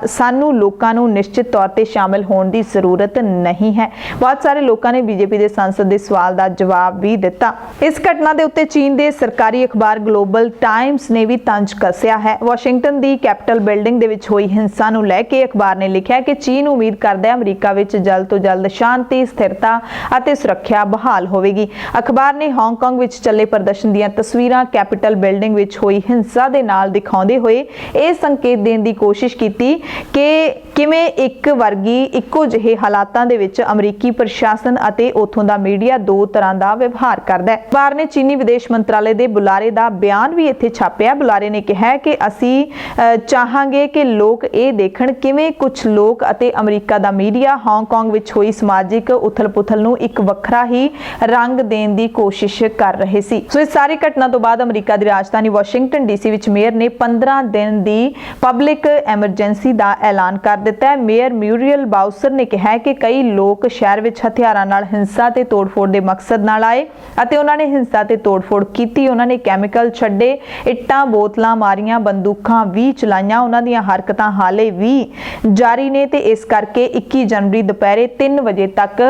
ਸਾਨੂੰ ਲੋਕਾਂ ਨੂੰ ਨਿਸ਼ਚਿਤ ਤੌਰ ਤੇ ਸ਼ਾਮਿਲ ਹੋਣ ਦੀ ਜ਼ਰੂਰਤ ਨਹੀਂ ਹੈ। ਬਹੁਤ ਸਾਰੇ ਲੋਕਾਂ ਨੇ ਬੀਜੇਪੀ ਦੇ ਸੰਸਦ ਦੇ ਸਵਾਲ ਦਾ ਜਵਾਬ ਵੀ ਦਿੱਤਾ। ਇਸ ਘਟਨਾ ਦੇ ਉੱਤੇ ਚੀਨ ਦੇ ਸਰਕਾਰੀ ਅਖਬਾਰ ਗਲੋਬਲ ਟਾਈਮਸ ਨੇ ਵੀ ਤੰਜ ਕੱਸਿਆ ਹੈ। ਵਾਸ਼ਿੰਗਟਨ ਦੀ ਕੈਪੀਟਲ ਬਿਲਡਿੰਗ ਦੇ ਵਿੱਚ ਹੋਈ ਹਿੰਸਾ ਨੂੰ ਲੈ ਕੇ ਅਖਬਾਰ ਨੇ ਲਿਖਿਆ ਕਿ ਚੀਨ ਉਮੀਦ ਕਰਦਾ ਹੈ ਅਮਰੀਕਾ ਵਿੱਚ ਜਲਦ ਤੋਂ ਜਲਦ ਸ਼ਾਂਤੀ, ਸਥਿਰਤਾ ਅਤੇ ਸੁਰੱਖਿਆ ਬਹਾਲ ਹੋਵੇਗੀ। ਅਖਬਾਰ ਨੇ ਹਾਂਗਕਾਂਗ ਵਿੱਚ ਚੱਲੇ ਪ੍ਰਦਰਸ਼ਨ ਦੀਆਂ ਤਸਵੀਰਾਂ ਕੈਪੀਟਲ ਬਿਲਡਿੰਗ ਵਿੱਚ ਹੋਈ ਹਿੰਸਾ ਦੇ ਨਾਲ ਦਿਖਾਉਂਦੇ ਹੋਏ ਇਹ ਸੰਕੇਤ ਦੇਣ ਦੀ ਕੋਸ਼ਿਸ਼ ਕੀਤੀ ਕਿ ਕਿਵੇਂ ਇੱਕ ਵਰਗੀ ਇੱਕੋ ਜਿਹੇ ਹਾਲਾਤਾਂ ਦੇ ਵਿੱਚ ਅਮਰੀਕੀ ਪ੍ਰਸ਼ਾਸਨ ਅਤੇ ਉਥੋਂ ਦਾ ਮੀਡੀਆ ਦੋ ਤਰ੍ਹਾਂ ਦਾ ਵਿਵਹਾਰ ਕਰਦਾ ਹੈ। ਅਖਬਾਰ ਨੇ ਚੀਨੀ ਵਿਦੇਸ਼ ਮੰਤਰਾਲੇ ਦੇ ਬੁਲਾਰੇ ਦਾ ਬਿਆਨ ਵੀ ਇੱਥੇ ਛਾਪਿਆ। ਬੁਲਾਰੇ ਨੇ ਕਿਹਾ ਕਿ ਅਸੀਂ ਚਾਹਾਂਗੇ ਕਿ ਲੋਕ ਇਹ ਦੇਖਣ ਕਿਵੇਂ ਕੁਝ ਲੋਕ ਅਤੇ ਅਮਰੀਕਾ ਦਾ ਮੀਡੀਆ ਹਾਂਗਕਾਂਗ ਵਿੱਚ ਹੋਈ ਸਮਾਜਿਕ ਉਥਲ-ਪੁਥਲ ਨੂੰ ਇੱਕ ਵੱਖਰਾ ਹੀ ਰੰਗ ਦੇਣ ਦੀ ਕੋਸ਼ਿਸ਼ ਕਰ ਰਹੇ ਸੀ। ਸੋ ਇਸ ਸਾਰੀ ਘਟਨਾ ਤੋਂ ਬਾਅਦ ਅਮਰੀਕਾ ਦੀ ਰਾਜਧਾਨੀ ਵਾਸ਼ਿੰਗਟਨ ਡੀਸੀ ਵਿੱਚ ਮੇਅਰ ਨੇ 15 ਦਿਨ ਦੀ ਪਬਲਿਕ ਐਮਰਜੈਂਸੀ ਦਾ ਐਲਾਨ ਕਰ ਦਿੱਤਾ ਹੈ। ਮੇਅਰ ਮਿਊਰੀਅਲ ਬਾਊਸਰ ਨੇ ਕਿਹਾ ਕਿ ਕਈ ਲੋਕ ਸ਼ਹਿਰ ਵਿੱਚ ਹਥਿਆਰਾਂ ਨਾਲ ਹਿੰਸਾ ਤੇ ਤੋੜਫੋੜ ਦੇ ਮਕਸਦ ਨਾਲ ਆਏ ਅਤੇ ਉਹਨਾਂ ਨੇ ਹਿੰਸਾ ਤੇ ਤੋੜਫੋੜ ਕੀਤੀ। ਉਹਨਾਂ ਨੇ ਕੈਮੀਕਲ ਛੱਡੇ, ਇੱਟਾਂ, ਬੋਤਲਾਂ ਮਾਰੀਆਂ, ਬੰਦੂਕਾਂ ਵੀ ਚਲਾਈਆਂ। ਉਹਨਾਂ ਦੀਆਂ ਹਰਕਤਾਂ ਹਾਲੇ ਵੀ ਜਾਰੀ ਨੇ ਤੇ ਇਸ ਕਰਕੇ 21 ਜਨਵਰੀ ਦੁਪਹਿਰੇ 3 ਵਜੇ ਤੱਕ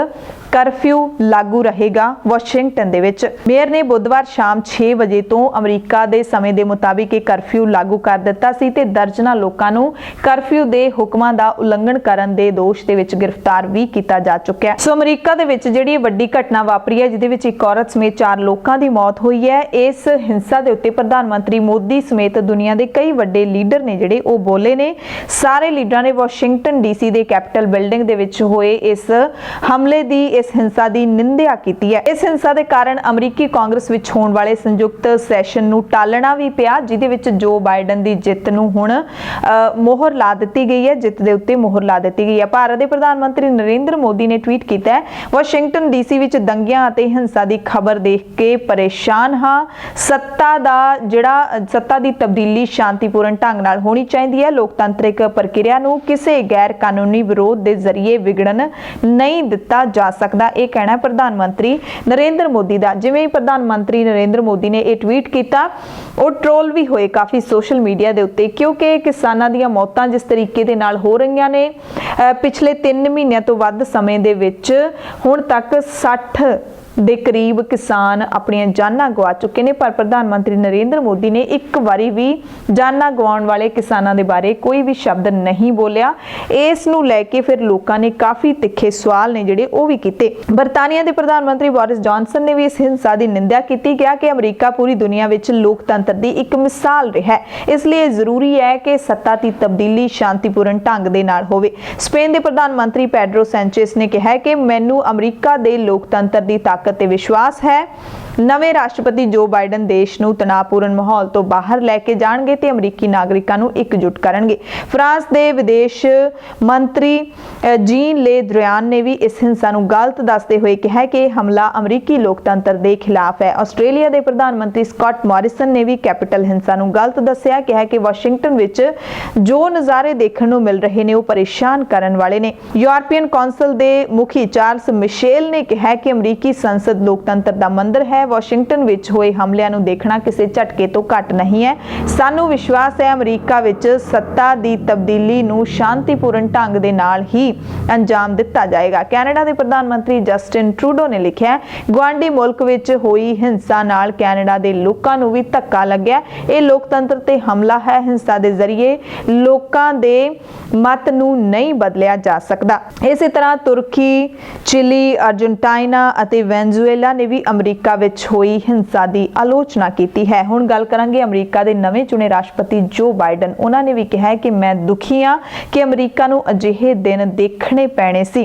ਕਰਫਿਊ ਲਾਗੂ ਰਹੇਗਾ ਵਾਸ਼ਿੰਗਟਨ ਦੇ ਵਿੱਚ। ਮੇਅਰ ਨੇ ਬੁੱਧਵਾਰ ਸ਼ਾਮ 6 ਵਜੇ ਤੋਂ ਅਮਰੀਕਾ ਦੇ ਸਮੇਂ ਦੇ ਮੁਤਾਬਿਕ ਇਹ ਕਰਫਿਊ ਲਾਗੂ ਕਰ ਦਿੱਤਾ ਸੀ ਤੇ ਦਰਜਨਾਂ ਲੋਕਾਂ ਨੂੰ ਕਰਫਿਊ ਦੇ ਹੁਕਮਾਂ ਦਾ ਉਲੰਘਣ ਕਰਨ ਦੇ ਦੋਸ਼ ਦੇ ਵਿੱਚ ਗ੍ਰਿਫਤਾਰ ਵੀ ਕੀਤਾ ਜਾ ਚੁੱਕਿਆ ਹੈ। ਸੋ ਅਮਰੀਕਾ ਦੇ ਵਿੱਚ ਜਿਹੜੀ ਵੱਡੀ ਘਟਨਾ ਵਾਪਰੀ ਹੈ ਜਿਹਦੇ ਵਿੱਚ ਇੱਕ ਔਰਤ ਸਮੇਤ 4 ਲੋਕਾਂ ਦੀ ਮੌਤ ਹੋਈ ਹੈ, ਇਸ ਹਿੰਸਾ ਦੇ ਉੱਤੇ ਪ੍ਰਧਾਨ ਮੰਤਰੀ ਮੋਦੀ ਸਮੇਤ ਦੁਨੀਆ ਦੇ ਕਈ ਵੱਡੇ ਲੀਡਰ ਨੇ ਜਿਹੜੇ ਉਹ ਬੋਲੇ ਨੇ। ਸਾਰੇ ਲੀਡਰਾਂ ਨੇ ਵਾਸ਼ਿੰਗਟਨ ਡੀਸੀ ਦੇ ਕੈਪੀਟਲ ਬਿਲਡਿੰਗ ਦੇ ਵਿੱਚ ਹੋਏ ਇਸ ਹਮਲੇ ਦੀ, ਇਸ ਹਿੰਸਾ ਦੀ ਨਿੰਦਿਆ ਕੀਤੀ ਹੈ। ਇਸ ਹਿੰਸਾ ਦੇ ਕਾਰਨ ਅਮਰੀਕੀ ਕਾਂਗਰਸ ਵਿੱਚ ਹੋਣ ਵਾਲੇ ਸੰਯੁਕਤ ਸੈਸ਼ਨ ਨੂੰ ਟਾਲਣਾ ਵੀ ਪਿਆ, ਜਿਹਦੇ ਵਿੱਚ ਜੋ ਬਾਈਡਨ ਦੀ ਜਿੱਤ ਨੂੰ ਹੁਣ ਮੋਹਰ ਲਾ ਦਿੱਤੀ ਗਈ ਹੈ, ਜਿੱਤ ਦੇ ਉੱਤੇ ਮੋਹਰ ਲਾ ਦਿੱਤੀ ਗਈ ਹੈ। ਭਾਰਤ ਦੇ ਪ੍ਰਧਾਨ ਮੰਤਰੀ ਨਰਿੰਦਰ ਮੋਦੀ ਨੇ ਟਵੀਟ ਕੀਤਾ ਹੈ, ਵਾਸ਼ਿੰਗਟਨ ਡੀਸੀ ਵਿੱਚ ਦੰਗਿਆਂ ਅਤੇ ਹਿੰਸਾ ਦੀ ਖਬਰ ਦੇਖ ਕੇ ਪਰੇਸ਼ਾਨ ਹਾਂ। ਸੱਤਾ ਦੀ ਤਬਦੀਲੀ ਸ਼ਾਂਤੀਪੂਰਨ ਢੰਗ ਨਾਲ ਹੋਣੀ ਚਾਹੀਦੀ ਹੈ। ਲੋਕਤੰਤਰਿਕ ਪ੍ਰਕਿਰਿਆ ਨੂੰ ਕਿਸੇ ਗੈਰ ਕਾਨੂੰਨੀ ਵਿਰੋਧ ਦੇ ਜ਼ਰੀਏ ਵਿਗੜਨ ਨਹੀਂ ਦਿੱਤਾ ਜਾ ਸਕਦਾ। ਇਹ ਕਹਿਣਾ ਪ੍ਰਧਾਨ ਮੰਤਰੀ ਨਰਿੰਦਰ ਮੋਦੀ ਦਾ। ਜਿਵੇਂ ਹੀ ਪ੍ਰਧਾਨ ਮੰਤਰੀ ਨਰਿੰਦਰ ਮੋਦੀ ਨੇ ਇਹ ਟਵੀਟ ਕੀਤਾ, ਉਹ ਟ੍ਰੋਲ ਵੀ ਹੋਏ ਕਾਫੀ ਸੋਸ਼ਲ ਮੀਡੀਆ ਦੇ ਉੱਤੇ, ਕਿਉਂਕਿ ਕਿਸਾਨਾਂ ਦੀਆਂ ਮੌਤਾਂ ਜਿਸ ਤਰੀਕੇ ਦੇ ਨਾਲ ਹੋ ਰਹੀਆਂ ਨੇ, ਪਿਛਲੇ 3 ਮਹੀਨਿਆਂ ਤੋਂ ਵੱਧ ਸਮੇਂ ਦੇ ਵਿੱਚ ਹੁਣ ਤੱਕ 60 ਦੇ ਕਰੀਬ ਕਿਸਾਨ ਆਪਣੀਆਂ ਜਾਨਾਂ ਗਵਾ ਚੁੱਕੇ ਨੇ, ਪਰ ਪ੍ਰਧਾਨ ਮੰਤਰੀ ਨਰਿੰਦਰ ਮੋਦੀ ਨੇ ਇੱਕ ਵਾਰੀ ਵੀ ਜਾਨਾਂ ਗਵਾਉਣ ਵਾਲੇ ਕਿਸਾਨਾਂ ਦੇ ਬਾਰੇ ਕੋਈ ਵੀ ਸ਼ਬਦ ਨਹੀਂ ਬੋਲਿਆ। ਇਸ ਨੂੰ ਲੈ ਕੇ ਫਿਰ ਲੋਕਾਂ ਨੇ ਕਾਫੀ ਤਿੱਖੇ ਸਵਾਲ ਨੇ ਜਿਹੜੇ ਉਹ ਵੀ ਕੀਤੇ। ਬਰਤਾਨੀਆ ਦੇ ਪ੍ਰਧਾਨ ਮੰਤਰੀ ਬੋਰਿਸ ਜੌਨਸਨ ਨੇ ਵੀ ਇਸ ਹਿੰਸਾ ਦੀ ਨਿੰਦਿਆ ਕੀਤੀ, ਕਿਹਾ ਕਿ ਅਮਰੀਕਾ ਪੂਰੀ ਦੁਨੀਆ ਵਿੱਚ ਲੋਕਤੰਤਰ ਦੀ ਇੱਕ ਮਿਸਾਲ ਰਿਹਾ ਹੈ, ਇਸ ਲਈ ਜ਼ਰੂਰੀ ਹੈ ਕਿ ਸੱਤਾ ਦੀ ਤਬਦੀਲੀ ਸ਼ਾਂਤੀਪੂਰਨ ਢੰਗ ਦੇ ਨਾਲ ਹੋਵੇ। ਸਪੇਨ ਦੇ ਪ੍ਰਧਾਨ ਮੰਤਰੀ ਪੈਡਰੋ ਸੈਂਚੇਸ ਨੇ ਕਿਹਾ ਕਿ ਮੈਨੂੰ ਅਮਰੀਕਾ ਦੇ ਲੋਕਤੰਤਰ ਦੀ ਤਾਕਤ ਤੇ ਵਿਸ਼ਵਾਸ ਹੈ। ਨਵੇਂ ਰਾਸ਼ਟਰਪਤੀ ਜੋ ਬਾਈਡਨ ਦੇਸ਼ ਨੂੰ ਤਣਾਅਪੂਰਨ ਮਾਹੌਲ ਤੋਂ ਬਾਹਰ ਲੈ ਕੇ ਜਾਣਗੇ ਤੇ ਅਮਰੀਕੀ ਨਾਗਰਿਕਾਂ ਨੂੰ ਇਕਜੁੱਟ ਕਰਨਗੇ। ਫਰਾਂਸ ਦੇ ਵਿਦੇਸ਼ ਮੰਤਰੀ ਜੀਨ ਲੇ ਦਰਿਆਨ ਨੇ ਵੀ ਇਸ ਹਿੰਸਾ ਨੂੰ ਗਲਤ ਦੱਸਦੇ ਹੋਏ ਕਿਹਾ ਕਿ ਇਹ ਹਮਲਾ ਅਮਰੀਕੀ ਲੋਕਤੰਤਰ ਦੇ ਖਿਲਾਫ ਹੈ। ਆਸਟ੍ਰੇਲੀਆ ਦੇ ਪ੍ਰਧਾਨ ਮੰਤਰੀ ਸਕਾਟ ਮੋਰਿਸਨ ਨੇ ਵੀ ਕੈਪੀਟਲ ਹਿੰਸਾ ਨੂੰ ਗਲਤ ਦੱਸਿਆ, ਕਿਹਾ ਕਿ ਵਾਸ਼ਿੰਗਟਨ ਵਿੱਚ ਜੋ ਨਜ਼ਾਰੇ ਦੇਖਣ ਨੂੰ ਮਿਲ ਰਹੇ ਨੇ ਉਹ ਪਰੇਸ਼ਾਨ ਕਰਨ ਵਾਲੇ ਨੇ। ਯੂਰਪੀਅਨ ਕੌਂਸਲ ਦੇ ਮੁਖੀ ਚਾਰਲਸ ਮਿਸ਼ੇਲ ਨੇ ਕਿਹਾ ਕਿ ਅਮਰੀਕੀ ਸੰਸਦ ਲੋਕਤੰਤਰ ਦਾ ਮੰਦਰ ਹੈ। ਵਾਸ਼ਿੰਗਟਨ ਵਿੱਚ ਹੋਏ ਹਮਲਿਆਂ ਨੂੰ ਦੇਖਣਾ ਕਿਸੇ ਝਟਕੇ ਤੋਂ ਘੱਟ ਨਹੀਂ ਹੈ। ਸਾਨੂੰ ਵਿਸ਼ਵਾਸ ਹੈ ਅਮਰੀਕਾ ਵਿੱਚ ਸੱਤਾ ਦੀ ਤਬਦੀਲੀ ਨੂੰ ਸ਼ਾਂਤੀਪੂਰਨ ਢੰਗ ਦੇ ਨਾਲ ਹੀ ਅੰਜਾਮ ਦਿੱਤਾ ਜਾਏਗਾ। ਕੈਨੇਡਾ ਦੇ ਪ੍ਰਧਾਨ ਮੰਤਰੀ ਜਸਟਿਨ ਟਰੂਡੋ ਨੇ ਲਿਖਿਆ, ਗੁਆਂਢੀ ਮੁਲਕ ਵਿੱਚ ਹੋਈ ਹਿੰਸਾ ਨਾਲ ਕੈਨੇਡਾ ਦੇ ਲੋਕਾਂ ਨੂੰ ਵੀ ਧੱਕਾ ਲੱਗਿਆ। ਇਹ ਲੋਕਤੰਤਰ ਤੇ ਹਮਲਾ ਹੈ। ਹਿੰਸਾ ਦੇ ਜ਼ਰੀਏ ਲੋਕਾਂ ਦੇ ਮਤ ਨੂੰ ਨਹੀਂ ਬਦਲਿਆ ਜਾ ਸਕਦਾ। ਇਸੇ ਤਰ੍ਹਾਂ ਤੁਰਕੀ, ਚਿਲੀ, ਅਰਜਨਟਾਈਨਾ ਅਤੇ ਵੈਨਜ਼ੂਏਲਾ ਨੇ ਵੀ ਅਮਰੀਕਾ ਵਿੱਚ ਵਿੱਚ ਹੋਈ ਹਿੰਸਾ ਦੀ ਆਲੋਚਨਾ ਕੀਤੀ ਹੈ। ਹੁਣ ਗੱਲ ਕਰਾਂਗੇ ਅਮਰੀਕਾ ਦੇ ਨਵੇਂ ਚੁਣੇ ਰਾਸ਼ਟਰਪਤੀ ਜੋ ਬਾਈਡਨ। ਉਹਨਾਂ ਨੇ ਵੀ ਕਿਹਾ ਹੈ ਕਿ ਮੈਂ ਦੁਖੀ ਹਾਂ ਕਿ ਅਮਰੀਕਾ ਨੂੰ ਅਜਿਹੇ ਦਿਨ ਦੇਖਣੇ ਪੈਣੇ ਸੀ।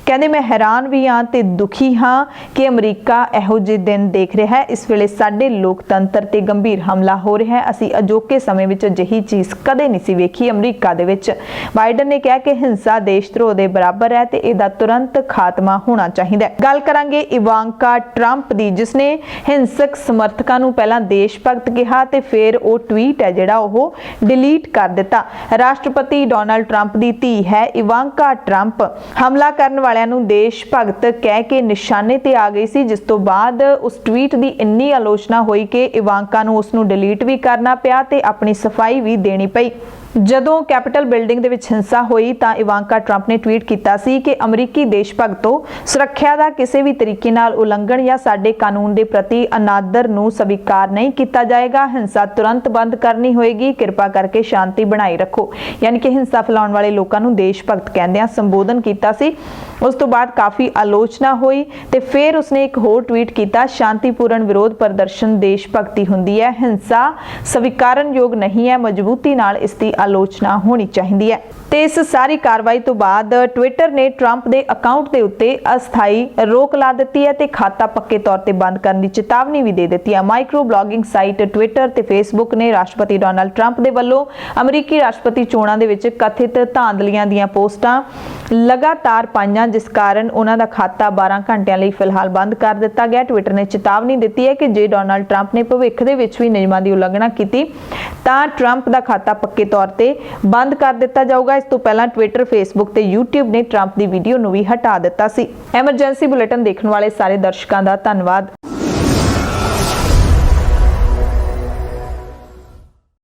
ਕਹਿੰਦੇ ਮੈਂ ਹੈਰਾਨ ਵੀ ਹਾਂ ਤੇ ਦੁਖੀ ਹਾਂ ਕਿ ਅਮਰੀਕਾ ਇਹੋ ਜਿਹੇ ਦਿਨ ਦੇਖ ਰਿਹਾ ਹੈ। ਇਸ ਵੇਲੇ ਸਾਡੇ ਲੋਕਤੰਤਰ ਤੇ ਗੰਭੀਰ ਹਮਲਾ ਹੋ ਰਿਹਾ ਹੈ। ਅਸੀਂ ਅਜੋਕੇ ਸਮੇਂ ਵਿੱਚ ਅਜਿਹੀ ਚੀਜ਼ ਕਦੇ ਨਹੀਂ ਸੀ ਵੇਖੀ ਅਮਰੀਕਾ ਦੇ ਵਿੱਚ। ਬਾਈਡਨ ਨੇ ਕਿਹਾ ਕਿ ਹਿੰਸਾ ਦੇਸ਼ ਧਰੋਹ ਦੇ ਬਰਾਬਰ ਹੈ ਤੇ ਇਹਦਾ ਤੁਰੰਤ ਖਾਤਮਾ ਹੋਣਾ ਚਾਹੀਦਾ ਹੈ। ਗੱਲ ਕਰਾਂਗੇ ਇਵਾਂਕਾ ਟਰੰਪ ਦੀ, ਜਿਸਨੇ ਹਿੰਸਕ ਸਮਰਥਕਾਂ ਨੂੰ ਪਹਿਲਾਂ ਦੇਸ਼ ਭਗਤ ਕਿਹਾ ਤੇ ਫਿਰ ਉਹ ਟਵੀਟ ਹੈ ਜਿਹੜਾ ਉਹ ਡਿਲੀਟ ਕਰ ਦਿੱਤਾ। ਰਾਸ਼ਟਰਪਤੀ ਡੋਨਾਲਡ ਟਰੰਪ ਦੀ ਧੀ ਹੈ ਇਵਾਂਕਾ ਟਰੰਪ ਹਮਲਾ ਕਰਨ ਵਾਲਿਆਂ ਨੂੰ ਦੇਸ਼ ਭਗਤ ਕਹਿ ਕੇ ਨਿਸ਼ਾਨੇ ਤੇ ਆ ਗਈ ਸੀ, ਜਿਸ ਤੋਂ ਬਾਅਦ ਉਸ ਟਵੀਟ ਦੀ ਇੰਨੀ ਆਲੋਚਨਾ ਹੋਈ ਕਿ ਇਵਾਂਕਾ ਨੂੰ ਉਸ ਨੂੰ ਡਿਲੀਟ ਵੀ ਕਰਨਾ ਪਿਆ ਤੇ ਆਪਣੀ ਸਫਾਈ ਵੀ ਦੇਣੀ ਪਈ। ਜਦੋਂ ਕੈਪੀਟਲ ਬਿਲਡਿੰਗ ਦੇ ਵਿੱਚ ਹਿੰਸਾ ਹੋਈ ਤਾਂ ਇਵਾਂਕਾ ਟਰੰਪ ਨੇ ਟਵੀਟ ਕੀਤਾ ਸੀ ਕਿ ਅਮਰੀਕੀ ਦੇਸ਼ ਭਗਤੋ, ਸੁਰੱਖਿਆ ਦਾ ਕਿਸੇ ਵੀ ਤਰੀਕੇ ਨਾਲ ਉਲੰਘਣ ਜਾਂ ਸਾਡੇ ਕਾਨੂੰਨ ਦੇ ਪ੍ਰਤੀ ਅਨਾਦਰ ਨੂੰ ਸਵੀਕਾਰ ਨਹੀਂ ਕੀਤਾ ਜਾਏਗਾ। ਹਿੰਸਾ ਤੁਰੰਤ ਬੰਦ ਕਰਨੀ ਹੋਏਗੀ। ਕਿਰਪਾ ਕਰਕੇ ਸ਼ਾਂਤੀ ਬਣਾਈ ਰੱਖੋ। ਯਾਨੀ ਕਿ ਹਿੰਸਾ ਫੈਲਾਉਣ ਵਾਲੇ ਲੋਕਾਂ ਨੂੰ ਦੇਸ਼ ਭਗਤ ਕਹਿੰਦਿਆਂ ਸੰਬੋਧਨ ਕੀਤਾ ਸੀ। ਉਸ ਤੋਂ ਬਾਅਦ ਕਾਫੀ ਆਲੋਚਨਾ ਹੋਈ ਤੇ ਫਿਰ ਉਸਨੇ ਇੱਕ ਹੋਰ ਟਵੀਟ ਕੀਤਾ, ਸ਼ਾਂਤੀਪੂਰਨ ਵਿਰੋਧ ਪ੍ਰਦਰਸ਼ਨ ਦੇਸ਼ ਭਗਤੀ ਹੁੰਦੀ ਹੈ। ਹਿੰਸਾ ਸਵੀਕਾਰਨਯੋਗ ਨਹੀਂ ਹੈ। ਮਜ਼ਬੂਤੀ ਨਾਲ ਇਸ ਦੀ ਆਲੋਚਨਾ ਹੋਣੀ ਚਾਹੀਦੀ ਹੈ। ਤੇ ਇਸ ਸਾਰੀ ਕਾਰਵਾਈ ਤੋਂ ਬਾਅਦ ਟਵਿੱਟਰ ਨੇ ਟਰੰਪ ਦੇ ਅਕਾਊਂਟ ਦੇ ਉੱਤੇ ਅਸਥਾਈ ਰੋਕ ਲਾ ਦਿੱਤੀ ਹੈ ਤੇ ਖਾਤਾ ਪੱਕੇ ਤੌਰ ਤੇ ਬੰਦ ਕਰਨ ਦੀ ਚੇਤਾਵਨੀ ਵੀ ਦੇ ਦਿੱਤੀ ਹੈ। ਮਾਈਕਰੋ ਬਲੌਗਿੰਗ ਸਾਈਟ ਟਵਿੱਟਰ ਤੇ ਫੇਸਬੁੱਕ ਨੇ ਰਾਸ਼ਟਰਪਤੀ ਡੋਨਾਲਡ ਟਰੰਪ ਦੇ ਵੱਲੋਂ ਅਮਰੀਕੀ ਰਾਸ਼ਟਰਪਤੀ ਚੋਣਾਂ ਦੇ ਵਿੱਚ ਕਥਿਤ ਧਾਂਦਲੀਆਂ ਦੀਆਂ ਪੋਸਟਾਂ ਲਗਾਤਾਰ ਪਾਈਆਂ, ਜਿਸ ਕਾਰਨ ਉਹਨਾਂ ਦਾ ਖਾਤਾ 12 ਘੰਟਿਆਂ ਲਈ ਫਿਲਹਾਲ ਬੰਦ ਕਰ ਦਿੱਤਾ ਗਿਆ। ਟਵਿੱਟਰ ਨੇ ਚੇਤਾਵਨੀ ਦਿੱਤੀ ਹੈ ਕਿ ਜੇ ਡੋਨਾਲਡ ਟਰੰਪ ਨੇ ਭਵਿੱਖ ਦੇ ਵਿੱਚ ਵੀ ਨਿਯਮਾਂ ਦੀ ਉਲੰਘਣਾ ਕੀਤੀ ਤਾਂ ਟਰੰਪ ਦਾ ਖਾਤਾ ਪੱਕੇ ਤੌਰ ਤੇ ਬੰਦ ਕਰ ਦਿੱਤਾ ਜਾਊਗਾ। ਇਸ ਤੋਂ ਪਹਿਲਾਂ ਟਵਿੱਟਰ, ਫੇਸਬੁੱਕ ਤੇ YouTube ਨੇ ਟਰੰਪ ਦੀ ਵੀਡੀਓ ਨੂੰ ਵੀ ਹਟਾ ਦਿੱਤਾ ਸੀ। ਐਮਰਜੈਂਸੀ ਬੁਲੇਟਿਨ ਦੇਖਣ ਵਾਲੇ ਸਾਰੇ ਦਰਸ਼ਕਾਂ ਦਾ ਧੰਨਵਾਦ।